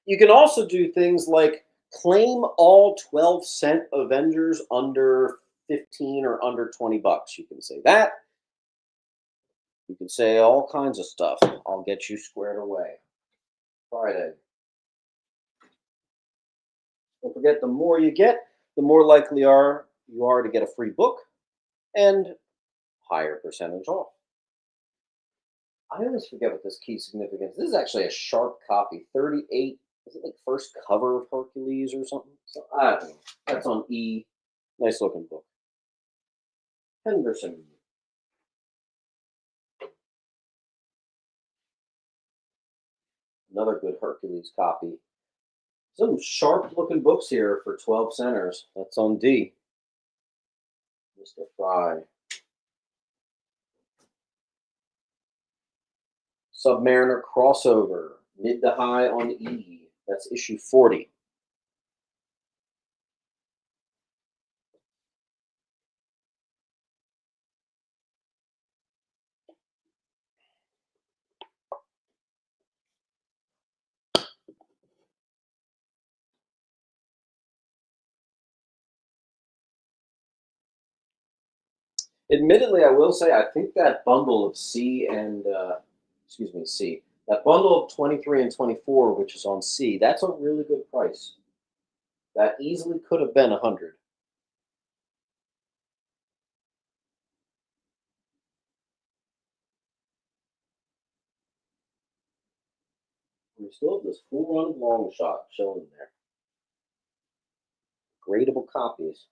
You can also do things like claim all 12-cent Avengers under 15 or under 20 bucks. You can say that. You can say all kinds of stuff. I'll get you squared away. Friday. Don't forget, the more you get, the more likely you are to get a free book and higher percentage off. I always forget what this key significance. This is actually a sharp copy. 38. Is it like first cover of Hercules or something? So I don't know. That's on E. Nice looking book. Henderson. Another good Hercules copy. Some sharp looking books here for 12 centers. That's on D. Mr. Pryde. Submariner crossover. Mid to high on E. That's issue 40. Admittedly, I will say I think that bundle of C and C. That bundle of 23 and 24, which is on C, that's a really good price. That easily could have been 100. We still have this full run of Longshot showing there. Gradable copies.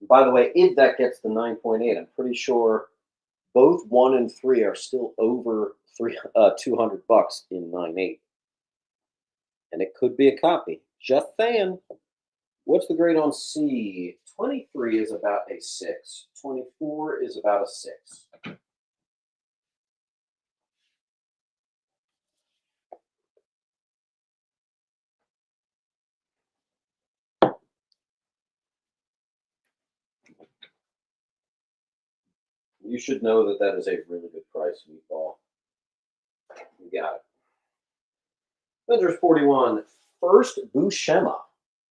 And by the way, if that gets the 9.8, I'm pretty sure both 1 and 3 are still over 200 bucks in 9.8. And it could be a copy. Just saying. What's the grade on C? 23 is about a 6. 24 is about a 6. You should know that that is a really good price, Meatball. You got it. Avengers 41. First Buscema.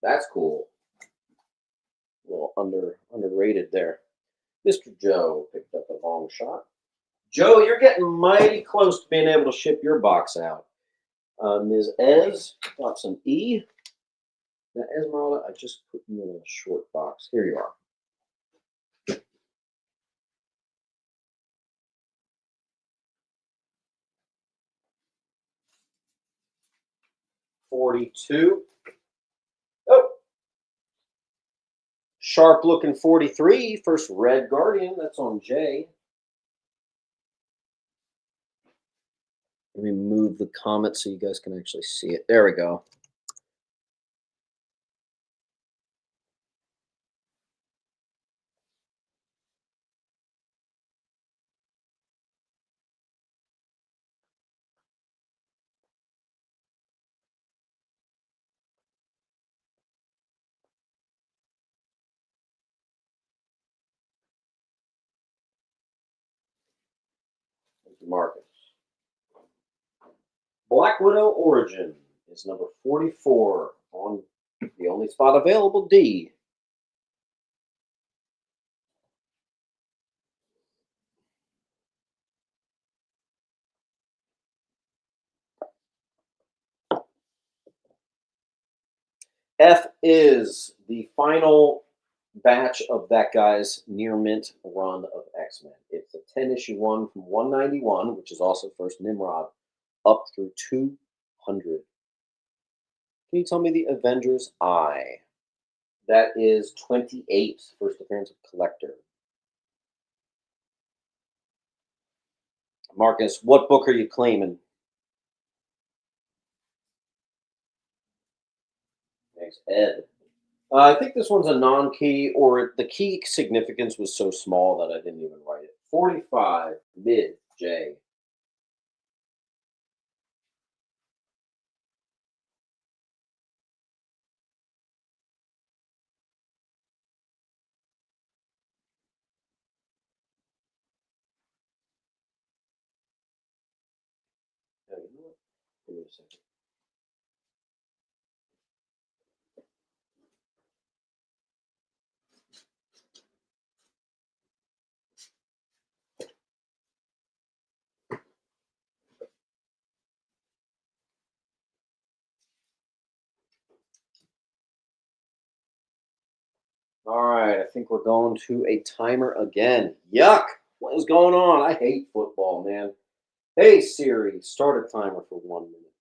That's cool. A little underrated there. Mr. Joe picked up a long shot. Joe, you're getting mighty close to being able to ship your box out. Ms. Ez, got some E. Now, Esmeralda, I just put you in a short box. Here you are. $42. Oh. Sharp looking 43. First Red Guardian. That's on J. Let me move the comment so you guys can actually see it. There we go. Marcus. Black Widow Origin is number 44 on the only spot available, D. F is the final batch of that guy's near mint run of X-Men. It's a 10-issue one from 191, which is also first Nimrod, up through 200. Can you tell me the Avengers I? That is 28, first appearance of Collector. Marcus, what book are you claiming? Thanks, Ed. I think this one's a non-key, or the key significance was so small that I didn't even write it. 45, mid, J. Oh, you know what? Give me a second. All right, I think we're going to a timer again. Yuck! What is going on? I hate football, man. Hey Siri, start a timer for 1 minute.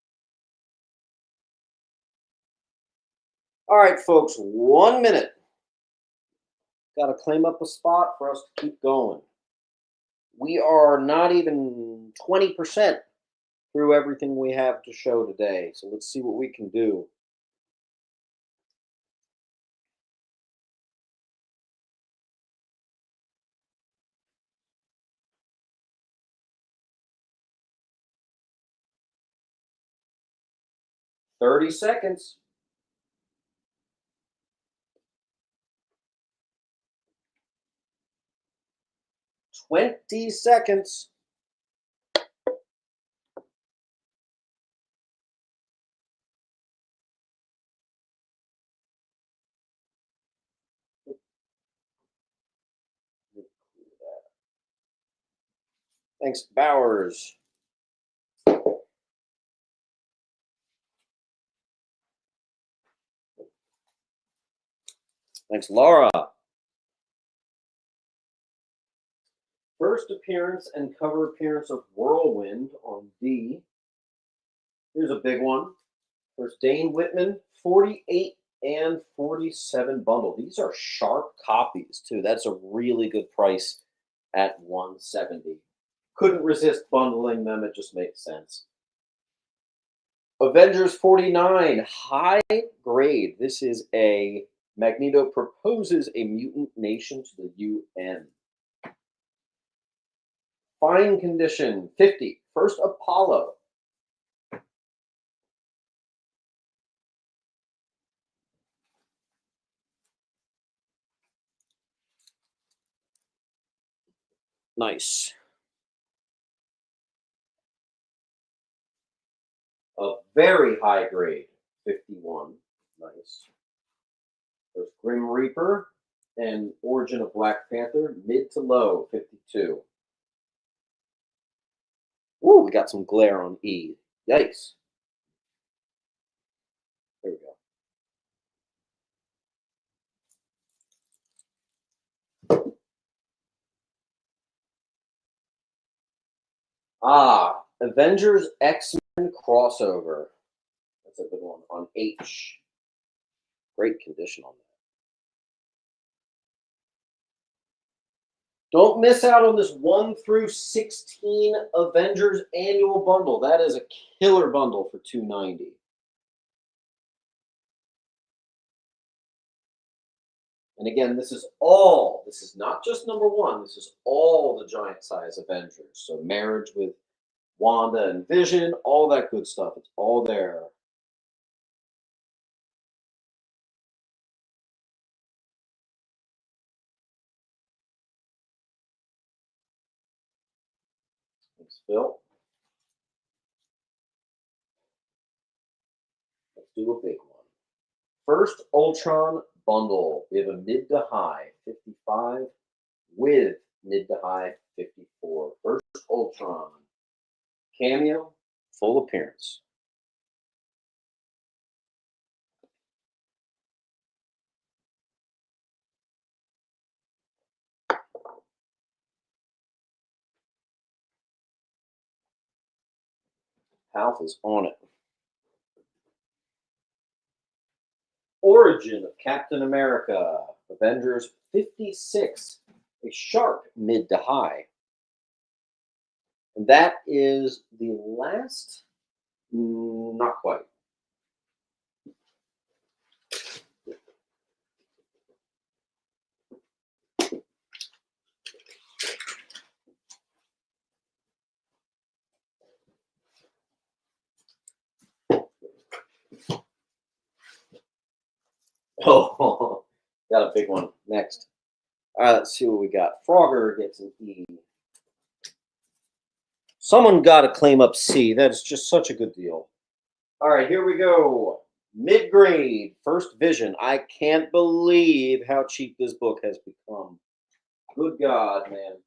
All right, folks, 1 minute. Got to claim up a spot for us to keep going. We are not even 20% through everything we have to show today. So let's see what we can do. "30 seconds. 20 seconds. Thanks, Bowers. Thanks, Laura. First appearance and cover appearance of Whirlwind on D. Here's a big one. First, Dane Whitman, 48 and 47 bundle. These are sharp copies, too. That's a really good price at 170. Couldn't resist bundling them. It just makes sense. Avengers 49, high grade. This is a Magneto proposes a mutant nation to the UN. Fine condition, 50. First Apollo. Nice. A very high grade, 51. Nice. There's Grim Reaper and Origin of Black Panther, mid to low, 52. Ooh, we got some glare on E. Yikes. There we go. Avengers X-Men crossover. That's a good one on H. Great condition on that. Don't miss out on this 1 through 16 Avengers annual bundle. That is a killer bundle for $290. And again, this is not just number one, this is all the giant size Avengers. So marriage with Wanda and Vision, all that good stuff. It's all there. Thanks, Phil. Let's do a big one. First Ultron bundle. We have a mid to high 55 with mid to high 54. First Ultron. Cameo, full appearance. Half is on it. Origin of Captain America, Avengers 56, a sharp mid to high. And that is the last, not quite. Oh, got a big one next. All right, let's see what we got. Frogger gets an E. Someone got to claim up C. That's just such a good deal. All right, here we go. Mid-grade, First Vision. I can't believe how cheap this book has become. Good God, man.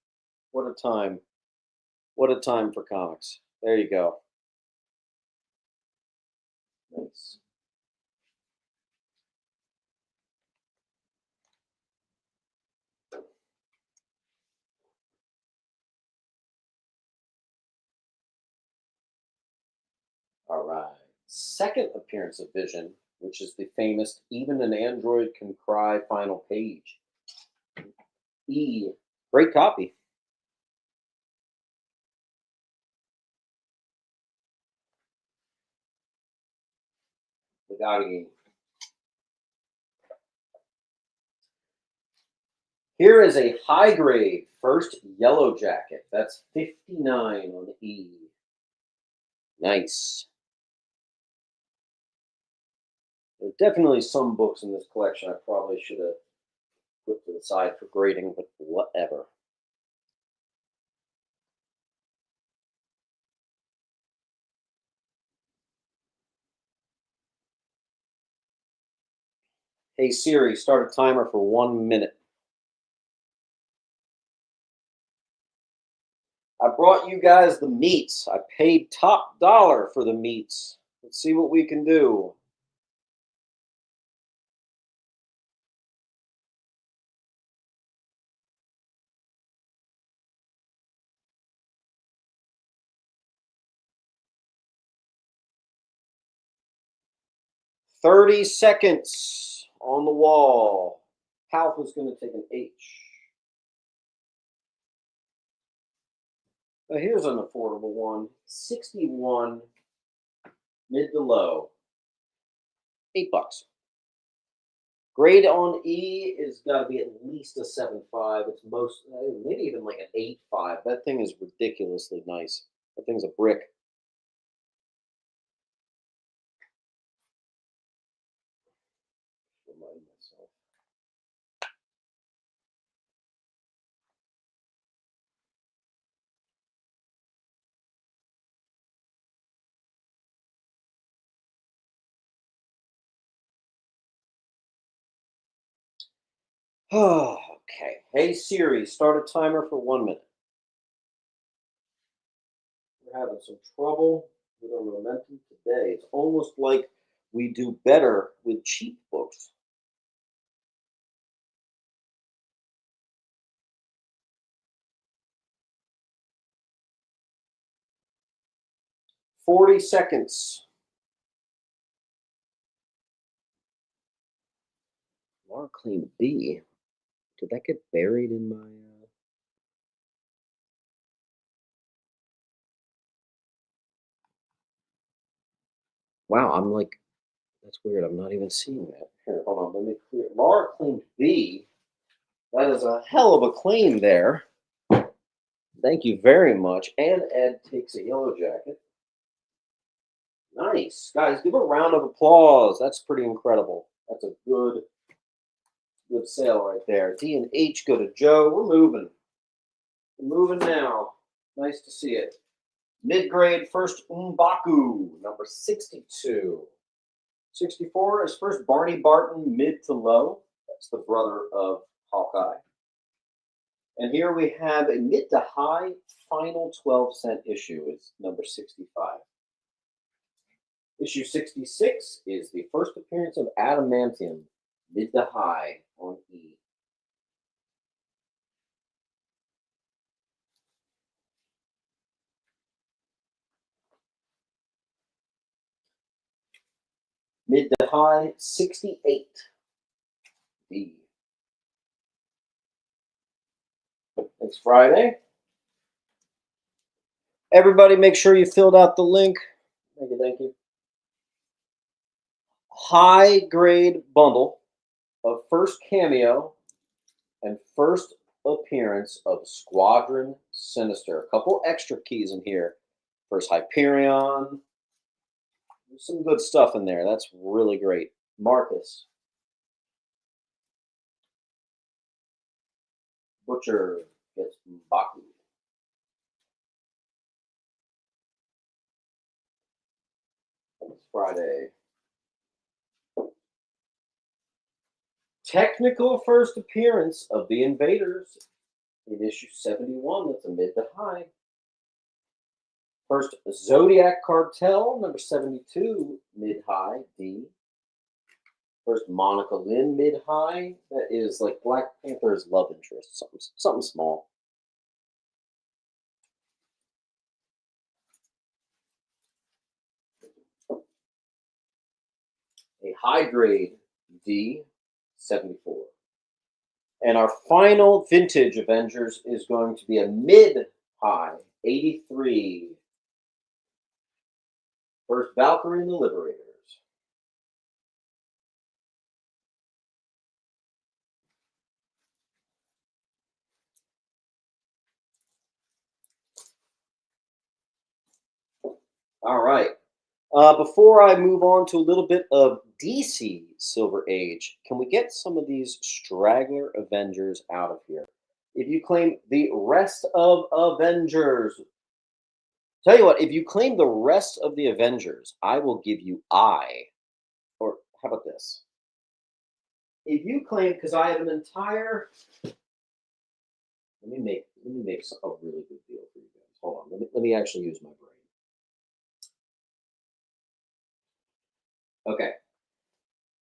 What a time. What a time for comics. There you go. Nice. All right. Second appearance of Vision, which is the famous Even an Android Can Cry final page. E. Great copy. The Gotti. Here is a high grade first Yellow Jacket. That's 59 on the E. Nice. There's definitely some books in this collection I probably should have put to the side for grading, but whatever. Hey Siri, start a timer for 1 minute. I brought you guys the meats. I paid top dollar for the meats. Let's see what we can do. "30 seconds on the wall." Half is going to take an H. Now here's an affordable one. 61 mid to low. $8. Grade on E is got to be at least a 7.5. It's most, maybe even like an 8.5. That thing is ridiculously nice. That thing's a brick. Remind myself. Okay. Hey Siri, start a timer for 1 minute. We're having some trouble with our momentum today. It's almost like we do better with cheap books. "40 seconds. Laura claimed B. Did that get buried in my? Wow, I'm like, that's weird. I'm not even seeing that. Here, hold on. Let me clear. Laura claimed B. That is a hell of a claim there. Thank you very much. And Ed takes a Yellow Jacket. Nice. Guys, give a round of applause. That's pretty incredible. That's a good sale right there. D and H go to Joe. We're moving. We're moving now. Nice to see it. Mid-grade first M'Baku, number 62. 64 is first Barney Barton, mid to low. That's the brother of Hawkeye. And here we have a mid to high final 12-cent issue. It's number 65. Issue 66 is the first appearance of Adamantium, mid to high on E. Mid to high, 68. D. It's Friday. Everybody make sure you filled out the link. Thank you, thank you. High grade bundle of first cameo and first appearance of Squadron Sinister. A couple extra keys in here. First Hyperion. There's some good stuff in there. That's really great. Marcus. Butcher gets Baku. It's Friday. Technical first appearance of the Invaders in issue 71. That's a mid to high. First Zodiac Cartel, number 72, mid high, D. First Monica Lynn, mid high. That is like Black Panther's love interest, something small. A high grade D, 74. And our final vintage Avengers is going to be a mid-high, 83. First Valkyrie and the Liberators. All right. Before I move on to a little bit of DC Silver Age, can we get some of these straggler Avengers out of here? If you claim the rest of Avengers, tell you what, if you claim the rest of the Avengers, I will give you or how about this? If you claim, because I have an entire, let me make a really good deal for you guys. Hold on, let me actually use my brain. Okay.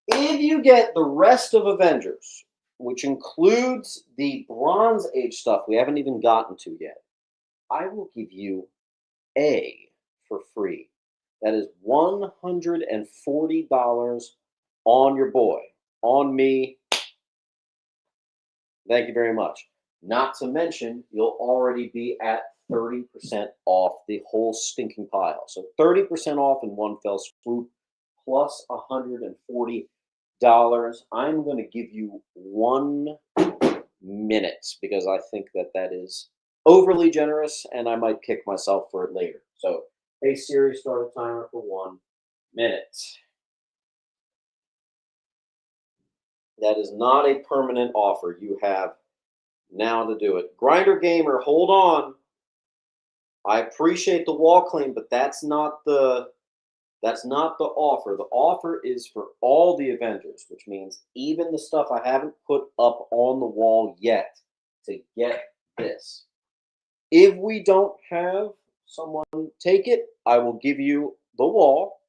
If you get the rest of Avengers, which includes the Bronze Age stuff we haven't even gotten to yet, I will give you A for free. That is $140 on your boy, on me. Thank you very much. Not to mention, you'll already be at 30% off the whole stinking pile. So 30% off in one fell swoop, plus $140. I'm going to give you 1 minute because I think that is overly generous and I might kick myself for it later. So, hey Siri, start a timer for 1 minute. That is not a permanent offer. You have now to do it. Grinder Gamer, hold on. I appreciate the wall claim, but that's not the offer. The offer is for all the Avengers, which means even the stuff I haven't put up on the wall yet to get this. If we don't have someone take it, I will give you the wall.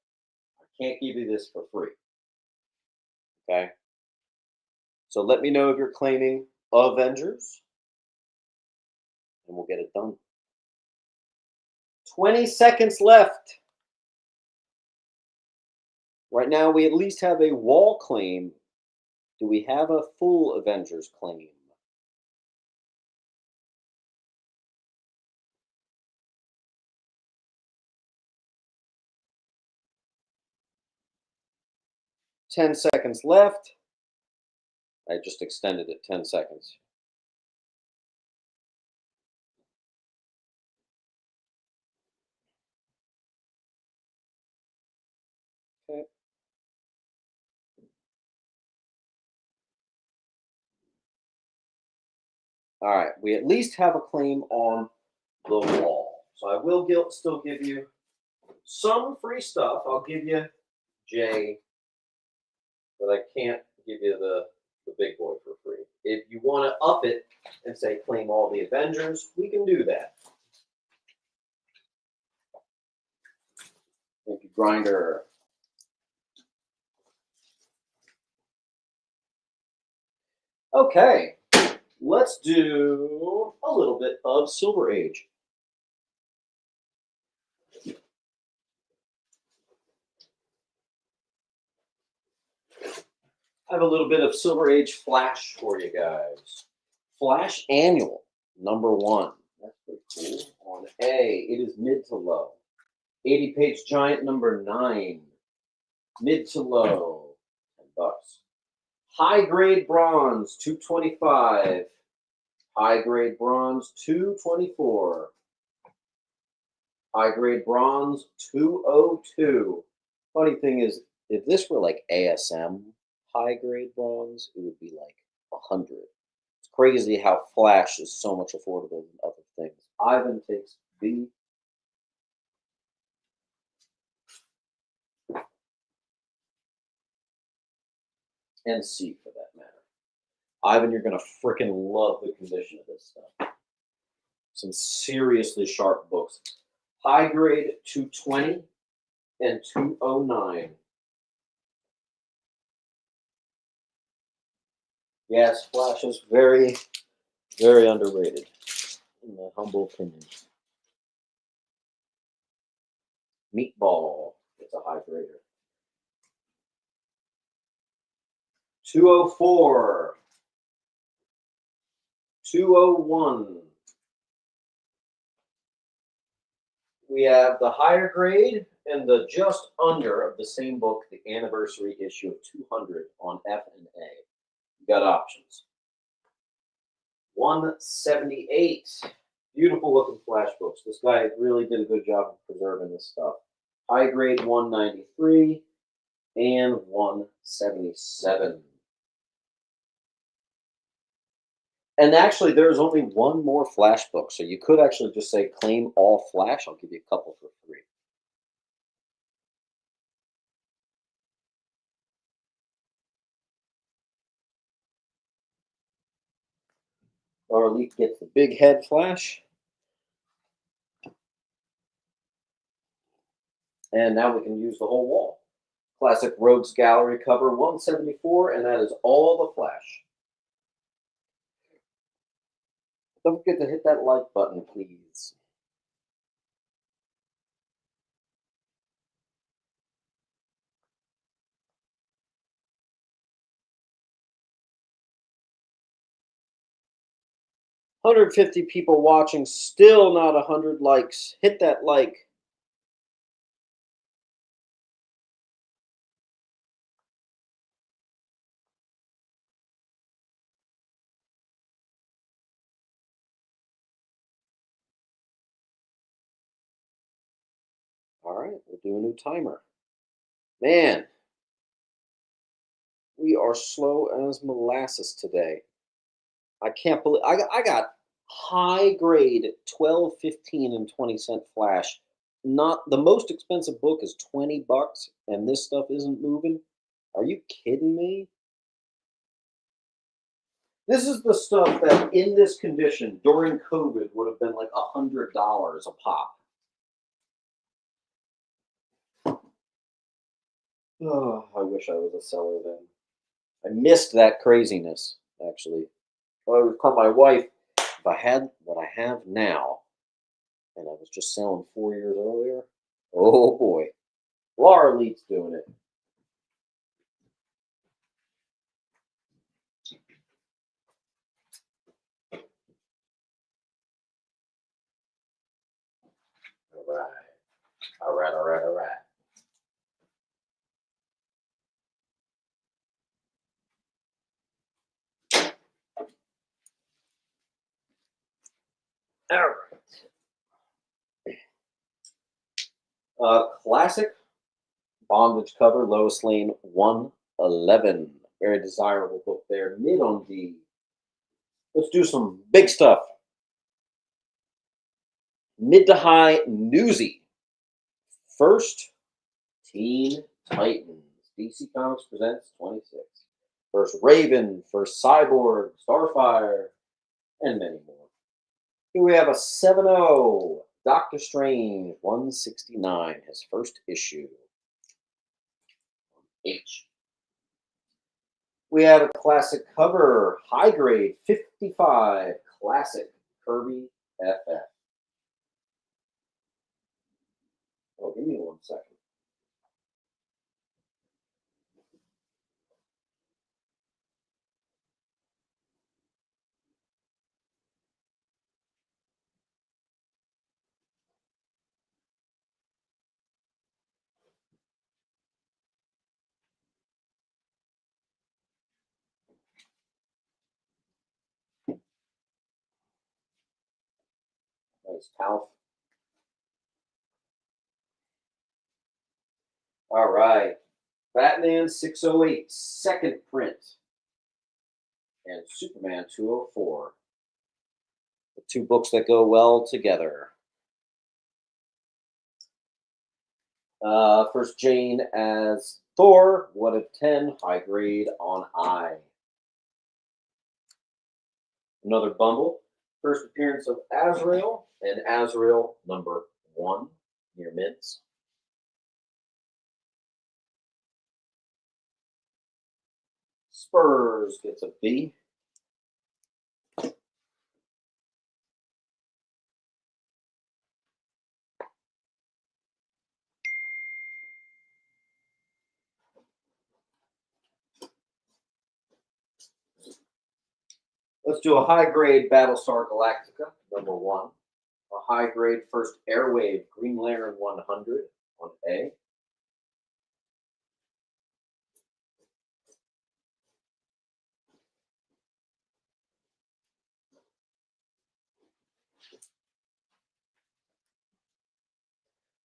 I can't give you this for free. Okay? So let me know if you're claiming Avengers, and we'll get it done. 20 seconds left. Right now, we at least have a wall claim. Do we have a full Avengers claim? Ten seconds left. I just extended it 10 seconds. Okay. All right, we at least have a claim on the wall. So I will still give you some free stuff. I'll give you J, but I can't give you the big boy for free. If you want to up it and say claim all the Avengers, we can do that. Thank you, Grinder. Okay, let's do a little bit of Silver Age. I have a little bit of Silver Age Flash for you guys. Flash Annual, #1. That's pretty cool. On A, it is mid to low. 80-page giant #9. Mid to low, $10. High grade bronze, $225. High grade bronze, $224. High grade bronze, $202. Funny thing is, if this were like ASM high grade bronze, it would be like $100. It's crazy how Flash is so much affordable than other things. Ivan takes B. And C for that matter. Ivan, you're going to frickin' love the condition of this stuff. Some seriously sharp books. High grade, $220 and $209. Yes, Flash is very, very underrated, in my humble opinion. Meatball, it's a high grader. 204. 201. We have the higher grade and the just under of the same book, the anniversary issue of 200 on F and A. You got options. 178. Beautiful looking Flash books. This guy really did a good job of preserving this stuff. High grade 193 and 177. And actually, there's only one more Flash book, so you could actually just say claim all Flash. I'll give you a couple for free. Our Elite gets the big head Flash. And now we can use the whole wall. Classic Rogues Gallery cover 174, and that is all the Flash. Don't forget to hit that like button, please. $150 people watching, still not 100 likes. Hit that like. All right, we'll do a new timer. Man, we are slow as molasses today. I can't believe I got high grade 12, 15, and 20-cent Flash. Not the most expensive book is $20, and this stuff isn't moving. Are you kidding me? This is the stuff that, in this condition during COVID, would have been like $100 a pop. Oh, I wish I was a seller then. I missed that craziness, actually. I would tell my wife, if I had what I have now, and I was just selling 4 years earlier, oh boy. Laura Leet's doing it. All right. All right, all right, all right. All right. Classic bondage cover, Lois Lane 111. Very desirable book there. Mid on D. Let's do some big stuff. Mid to high newsy. First, Teen Titans. DC Comics presents 26. First Raven, first Cyborg, Starfire, and many more. Here we have a 7-0. Doctor Strange 169, his first issue. H. We have a classic cover, high grade 55, classic Kirby FF. Oh, give me 1 second. Nice Talf. All right. Batman 608, second print. And Superman 204. The two books that go well together. First, Jane as Thor, 1 of 10, high grade on I. Another bundle. First appearance of Azrael, and Azrael number 1, near mints. Spurs gets a B. Let's do a high grade Battlestar Galactica, number 1. A high grade first Airwave Green Lantern 100 on A.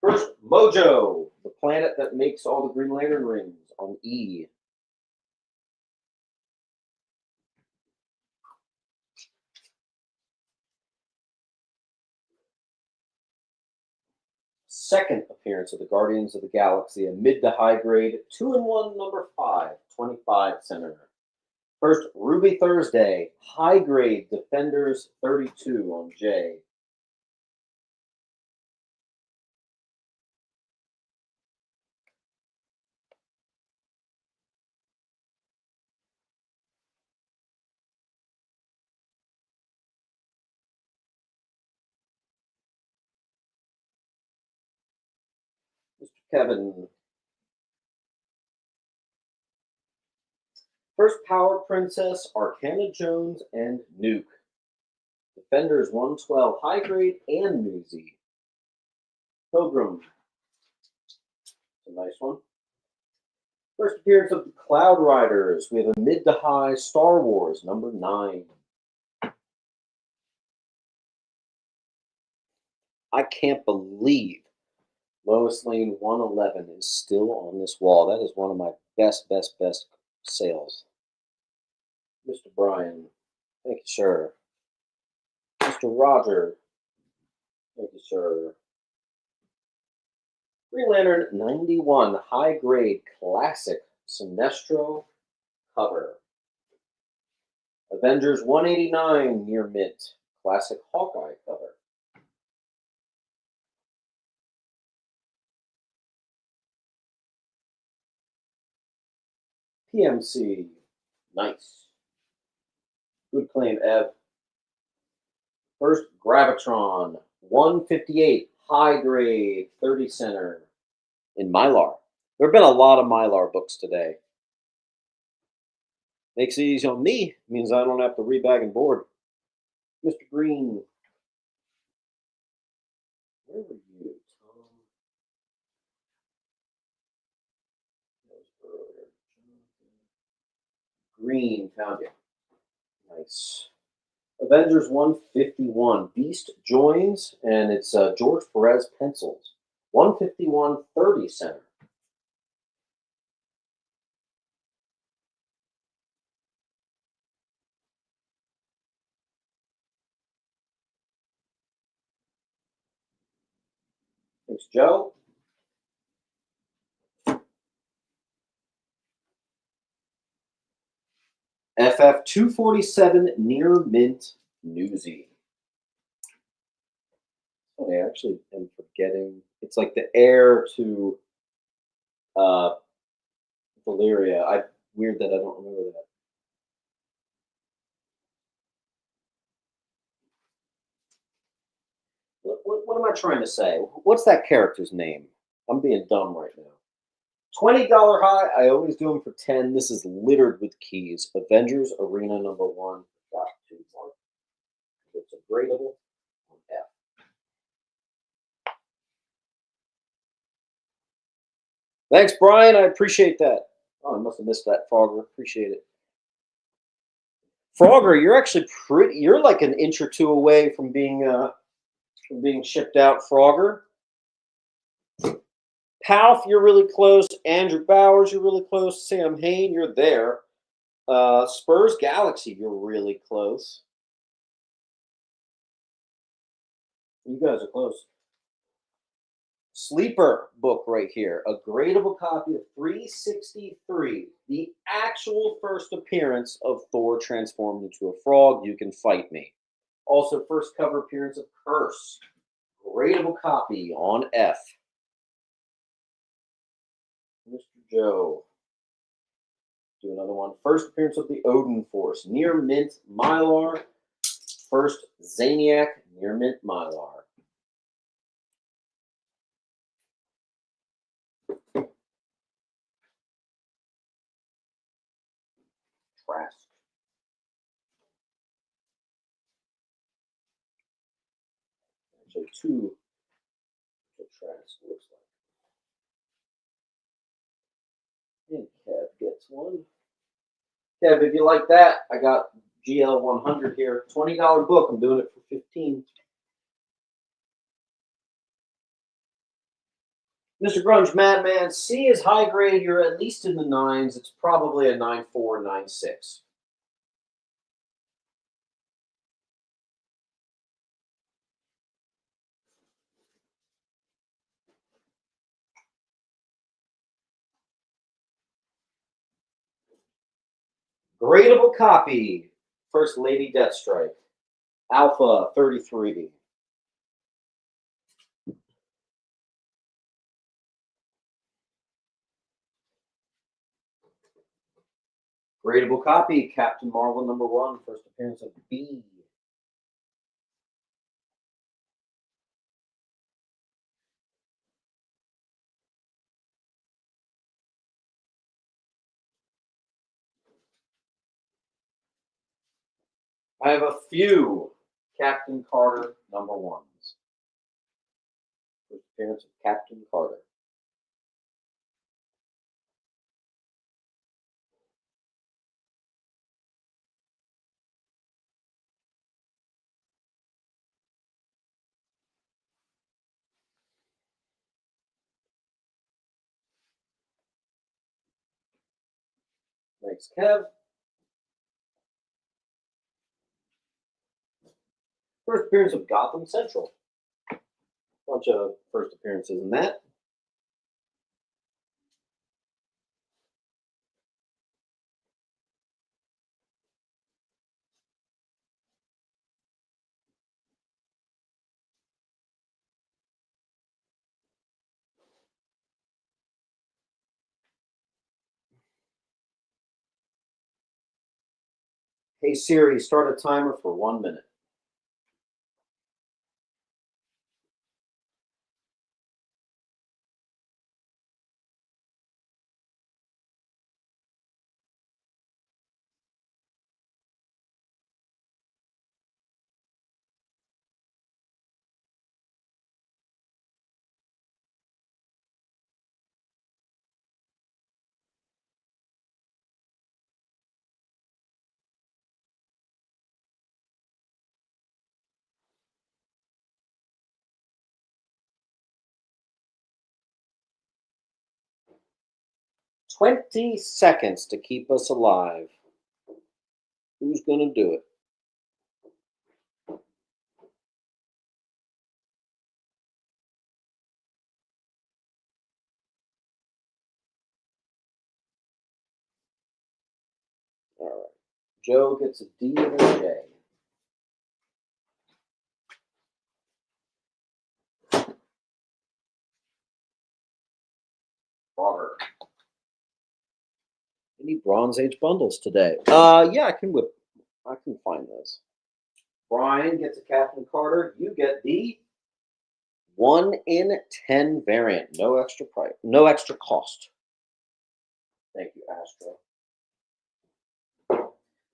First, Mojo, the planet that makes all the Green Lantern rings on E. Second appearance of the Guardians of the Galaxy, a mid to high grade 2-in-1 number 5, 25 center. First, Ruby Thursday, high grade Defenders 32 on J. Mr. Kevin. First, Power Princess, Arcana Jones, and Nuke. Defenders 112, high grade and newsy. Pilgrim. A nice one. First appearance of the Cloud Riders. We have a mid to high Star Wars, number 9. I can't believe Lois Lane 111 is still on this wall. That is one of my best sales. Mr. Brian, thank you, sir. Mr. Roger, thank you, sir. Green Lantern 91, high grade classic Sinestro cover. Avengers 189, near mint, classic Hawkeye cover. PMC, nice. Good claim, Ev. First, Gravitron, 158, high grade, 30 center, in Mylar. There have been a lot of Mylar books today. Makes it easy on me. Means I don't have to rebag and board. Mr. Green. Where were you, Tom? That was earlier. Green, found you. Nice. Avengers 151. Beast joins, and it's George Perez pencils. 151, 30 center. Thanks, Joe. FF 247 near mint newsy. Oh, I actually am forgetting. It's like the heir to Valyria. Weird that I don't remember that. What am I trying to say? What's that character's name? I'm being dumb right now. $20 high. I always do them for 10. This is littered with keys. Avengers Arena number 1. Got 2 more. It's a gradable on F. Thanks, Brian. I appreciate that. Oh, I must have missed that, Frogger. Appreciate it. Frogger, you're actually pretty. You're like an inch or two away from being being shipped out, Frogger. Palf, you're really close. Andrew Bowers, you're really close. Sam Hain, you're there. Spurs Galaxy, you're really close. You guys are close. Sleeper book right here. A gradable copy of 363. The actual first appearance of Thor transformed into a frog. You Can Fight Me. Also, first cover appearance of Curse. Gradable copy on F. Mr. Joe. Do another one. First appearance of the Odin Force. Near Mint Mylar. First Zaniac Near Mint Mylar. Trask. Actually, two. Trask looks like. And Kev gets one. Kev, if you like that, I got GL 100 here. $20 book. I'm doing it for 15. Mr. Grunge, Madman, C is high grade. You're at least in the 9s. It's probably a 9.4, 9.6. Gradable copy. First Lady Deathstrike. Alpha 33. Gradable copy. Captain Marvel #1. First appearance of B. I have a few Captain Carter #1s. First appearance of Captain Carter. Thanks, Kev. First appearance of Gotham Central. Bunch of first appearances in that. Hey Siri, start a timer for 1 minute. "20 seconds to keep us alive." Who's gonna do it? All right. Joe gets a D and a J. Water. Any Bronze Age bundles today? Yeah, I can find those. Brian gets a Captain Carter. You get the 1 in 10 variant. No extra price. No extra cost. Thank you, Astro.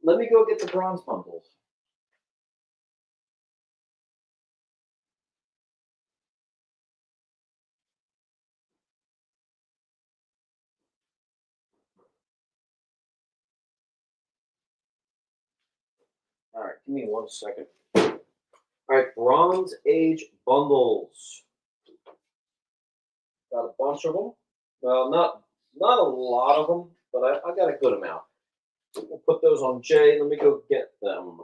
Let me go get the bronze bundles. All right, give me 1 second. All All right, Bronze Age bundles. Got a bunch of them. Well, not a lot of them, but I got a good amount. We'll put those on J. Let me go get them.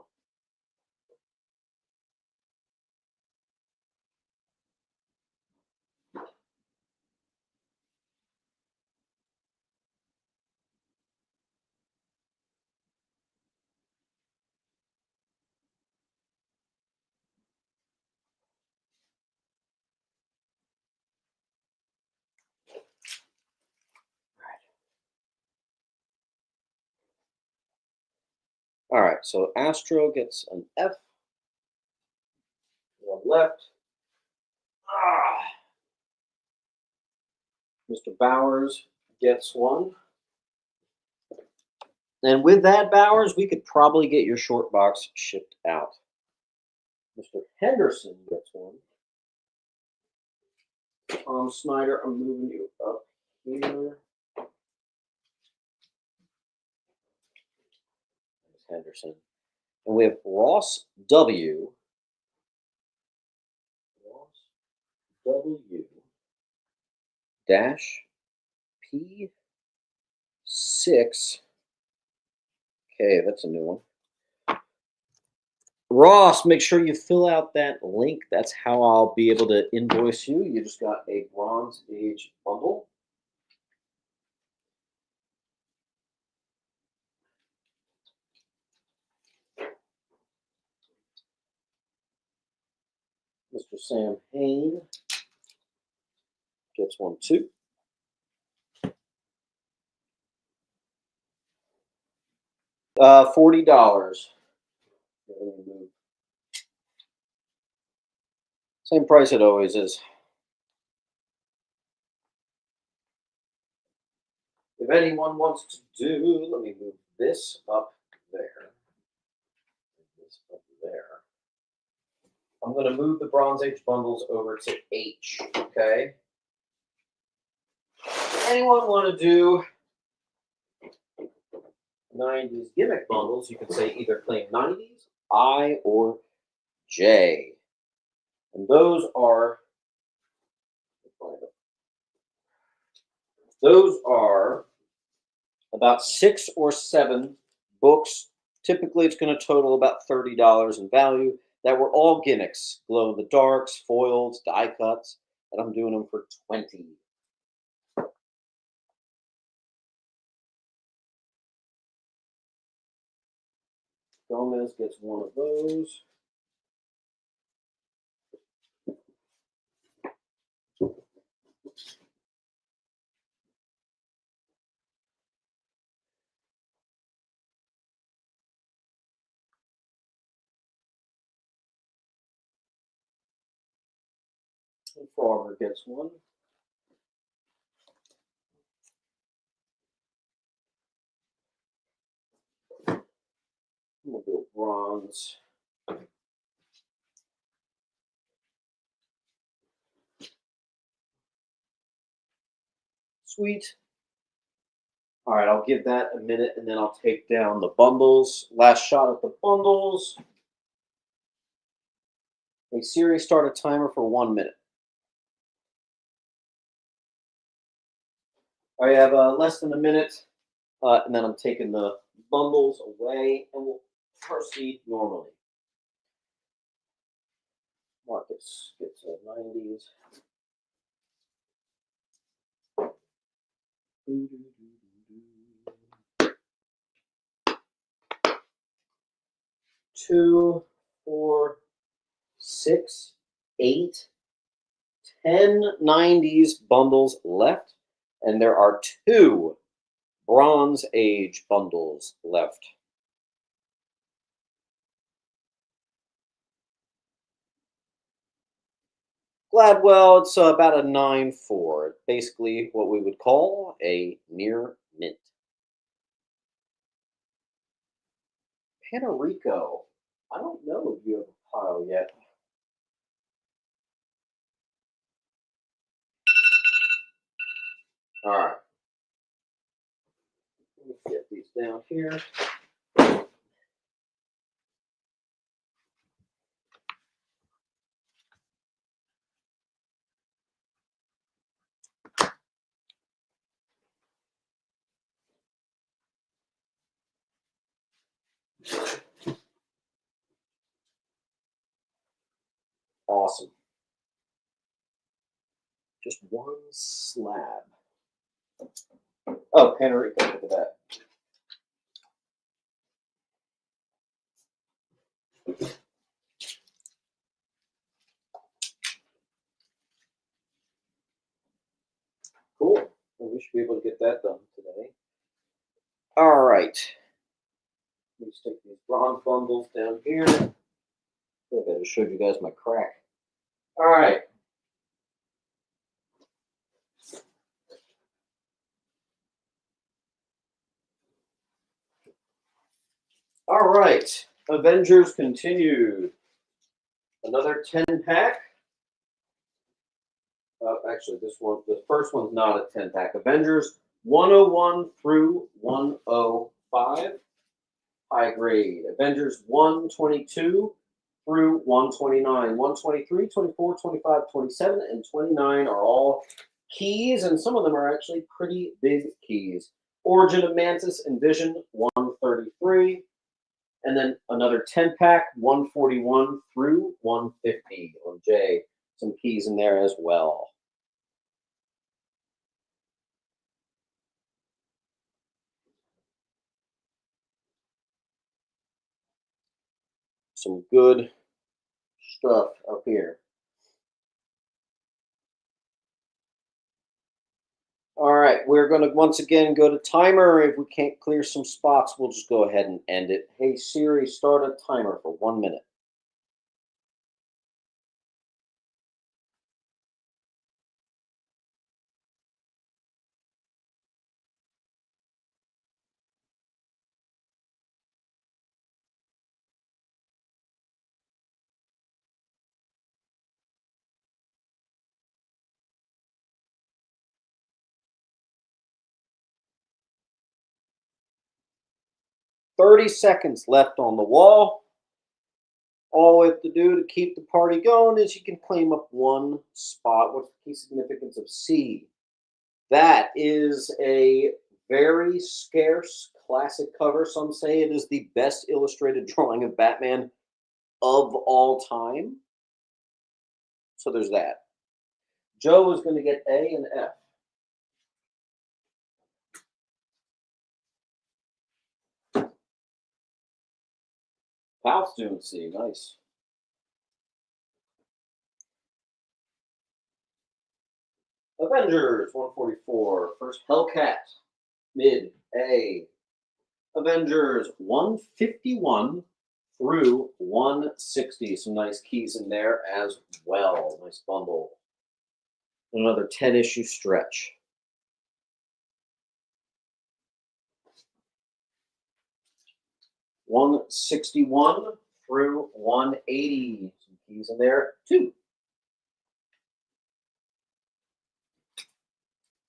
All right, so Astro gets an F. One left. Mr. Bowers gets one. And with that, Bowers, we could probably get your short box shipped out. Mr. Henderson gets one. Tom Snyder, I'm moving you up here. There's Henderson. And we have Ross W. Ross W. Dash P6. Okay, that's a new one. Ross, make sure you fill out that link. That's how I'll be able to invoice you. You just got a Bronze Age bundle. Mr. Sam Hain gets one too. $40. Same price it always is. If anyone wants to do, let me move this up there. This up there. I'm going to move the Bronze Age bundles over to H. Okay. Anyone want to do 90s gimmick bundles? You can say either claim 90s, I, or J. And those are about 6 or 7 books. Typically, it's going to total about $30 in value. That were all gimmicks, glow in the darks, foils, die cuts, and I'm doing them for $20. Gomez gets one of those. And Farmer gets one. We'll go bronze. Sweet. All right, I'll give that a minute, and then I'll take down the bundles. Last shot at the bundles. Hey, Siri, start a timer for 1 minute. I have less than a minute, and then I'm taking the bundles away, and we'll proceed normally. Marcus gets a 90s. Two, 4, 6, 8, 10 90s bundles left, and there are 2 Bronze Age bundles left. Gladwell, it's about a 9.4. Basically what we would call a near mint. Panarico, I don't know if you have a pile yet. All right. Let me get these down here. Just one slab. Oh, Panerico, look at that. Cool. Well, we should be able to get that done today. All right. Let me stick these bronze bundles down here. I think I just showed you guys my crack. All right. All right. Avengers continued. Another 10-pack. Actually, the first one's not a 10-pack. Avengers 101 through 105. High grade. Avengers 122 through 129. 123, 24, 25, 27, and 29 are all keys, and some of them are actually pretty big keys. Origin of Mantis and Vision 133. And then another 10-pack, 141 through 150 on J. Some keys in there as well. Some good stuff up here. All right, we're going to once again go to timer. If we can't clear some spots, we'll just go ahead and end it. Hey, Siri, start a timer for 1 minute. $30 seconds left on the wall. All we have to do to keep the party going is you can claim up one spot. What's the key significance of C? That is a very scarce classic cover. Some say it is the best illustrated drawing of Batman of all time. So there's that. Joe is going to get A and F. Pal's doing C. Nice. Avengers 144. First Hellcat. Mid A. Avengers 151 through 160. Some nice keys in there as well. Nice bundle. Another 10-issue stretch. $161 through $180. Some keys in there too.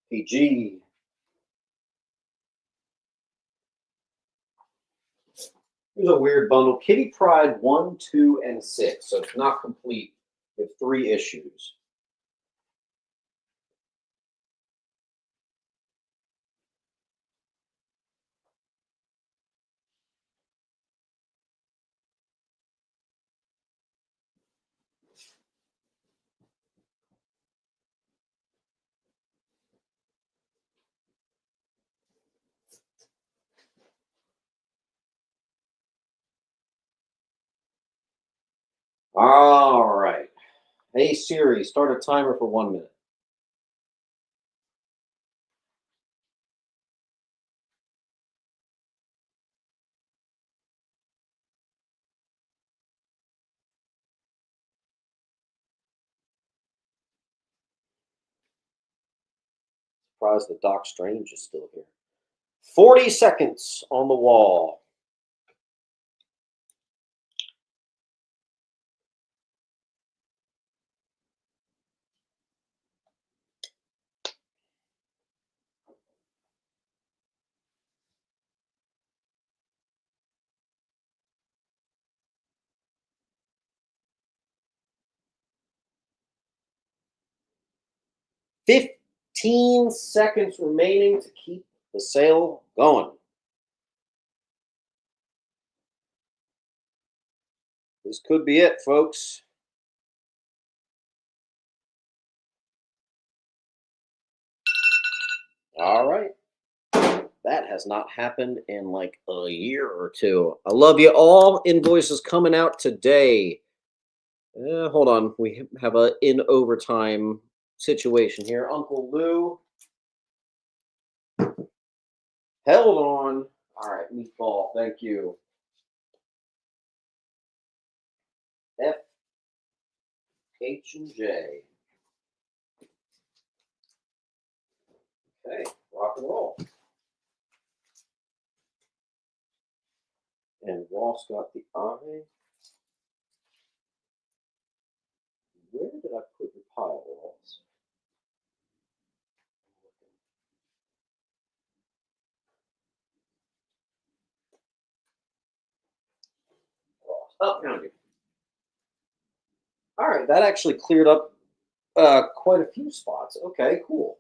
PG. Here's a weird bundle. Kitty Pryde 1, 2, and 6. So it's not complete with 3 issues. All right. Hey, Siri, start a timer for 1 minute. Surprised that Doc Strange is still here. 40 seconds on the wall. $15 seconds remaining to keep the sale going. This could be it, folks. All right. That has not happened in like a year or two. I love you all. Invoices coming out today. Hold on. We have a in overtime situation here. Uncle Lou held on. All right, meatball. Thank you. F, H, and J. Okay, rock and roll. And Ross got the I. Where did I put your pile, Ross? Ross. Oh, found you. All right, that actually cleared up quite a few spots. Okay, cool.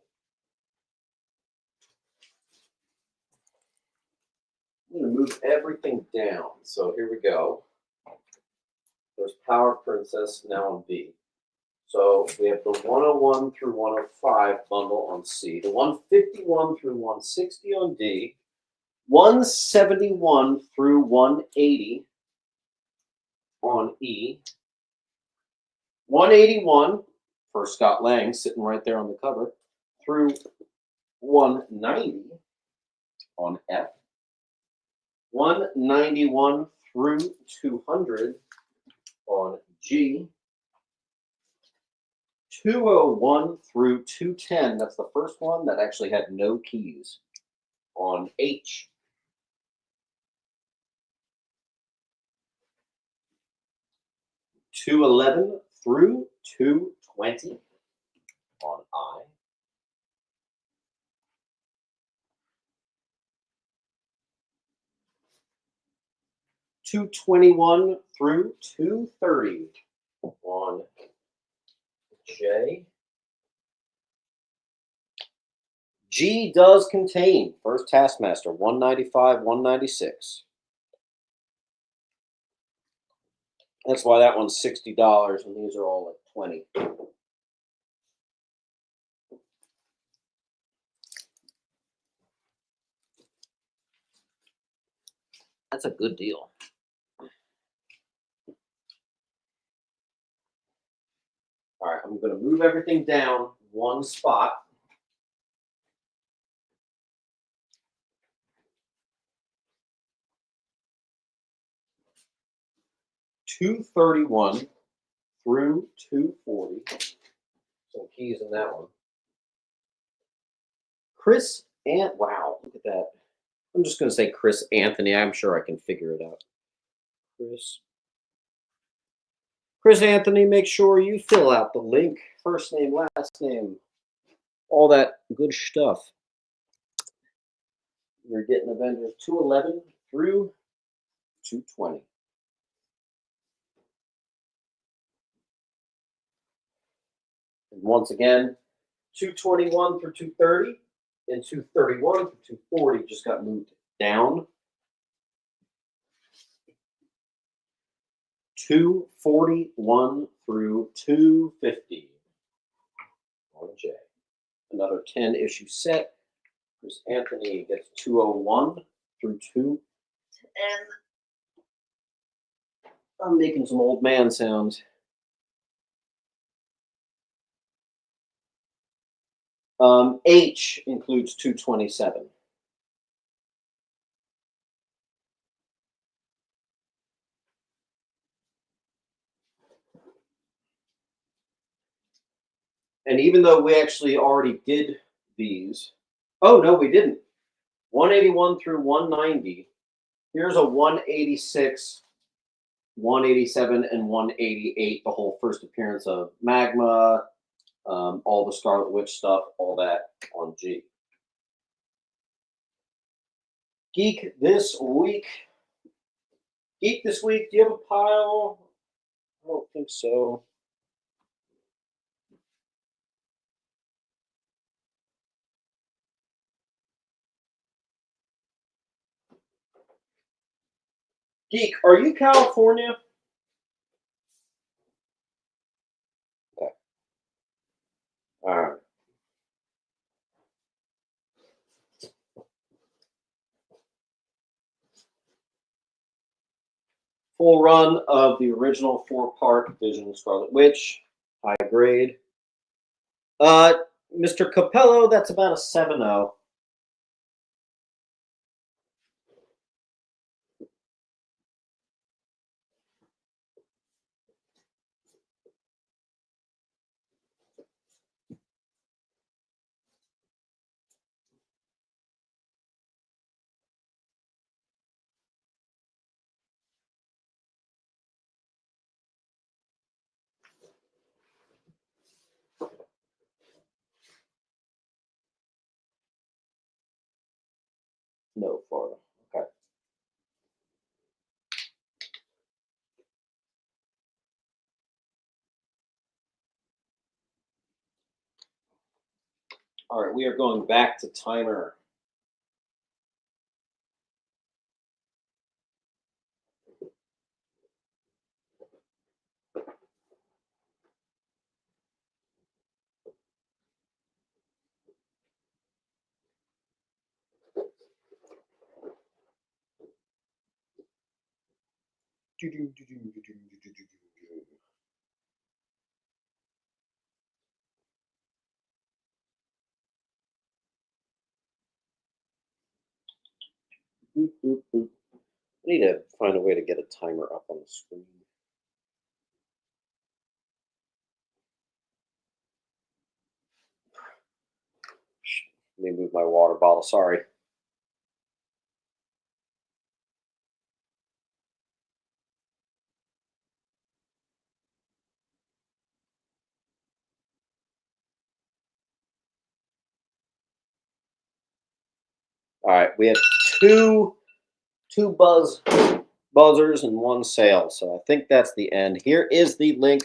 I'm going to move everything down. So here we go. There's Power Princess now on B. So we have the 101 through 105 bundle on C, the 151 through 160 on D, 171 through 180 on E, 181 for Scott Lang sitting right there on the cover through 190 on F, 191 through 200 on G, 201 through 210, that's the first one that actually had no keys, on H. 211 through 220 on I. 221 through 230 on J. G does contain first Taskmaster 195, 196. That's why that one's $60 and these are all at 20. That's a good deal. All right, I'm going to move everything down one spot. $231 through $240. Some keys in that one. Chris and wow, look at that. I'm just going to say Chris Anthony. I'm sure I can figure it out. Chris Anthony, make sure you fill out the link. First name, last name, all that good stuff. You're getting Avengers 211 through 220. And once again, 221 through 230 and 231 through 240 just got moved down. 241 through 250 on J. Another 10 issue set. Chris Anthony gets 201 through 210. I'm making some old man sounds. H includes 227. And even though we actually already did these, oh no, we didn't. 181 through 190. Here's a 186, 187, and 188. The whole first appearance of Magma, all the Scarlet Witch stuff, all that on G. Geek this week. Geek this week. Do you have a pile? I don't think so. Geek, are you California? Okay. All right. Full run of the original 4-part Vision Scarlet Witch, high grade. Mr. Capello, that's about a 7.0. No, Florida. Okay. All right, we are going back to timer. Boop, boop, boop. I need to find a way to get a timer up on the screen. Let me move my water bottle. Sorry. All right, we have two buzzers and one sale, so I think that's the end. Here is the link.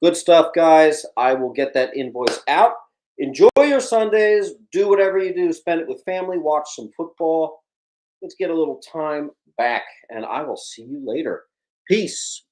Good stuff, guys. I will get that invoice out. Enjoy your Sundays. Do whatever you do. Spend it with family. Watch some football. Let's get a little time back, and I will see you later. Peace.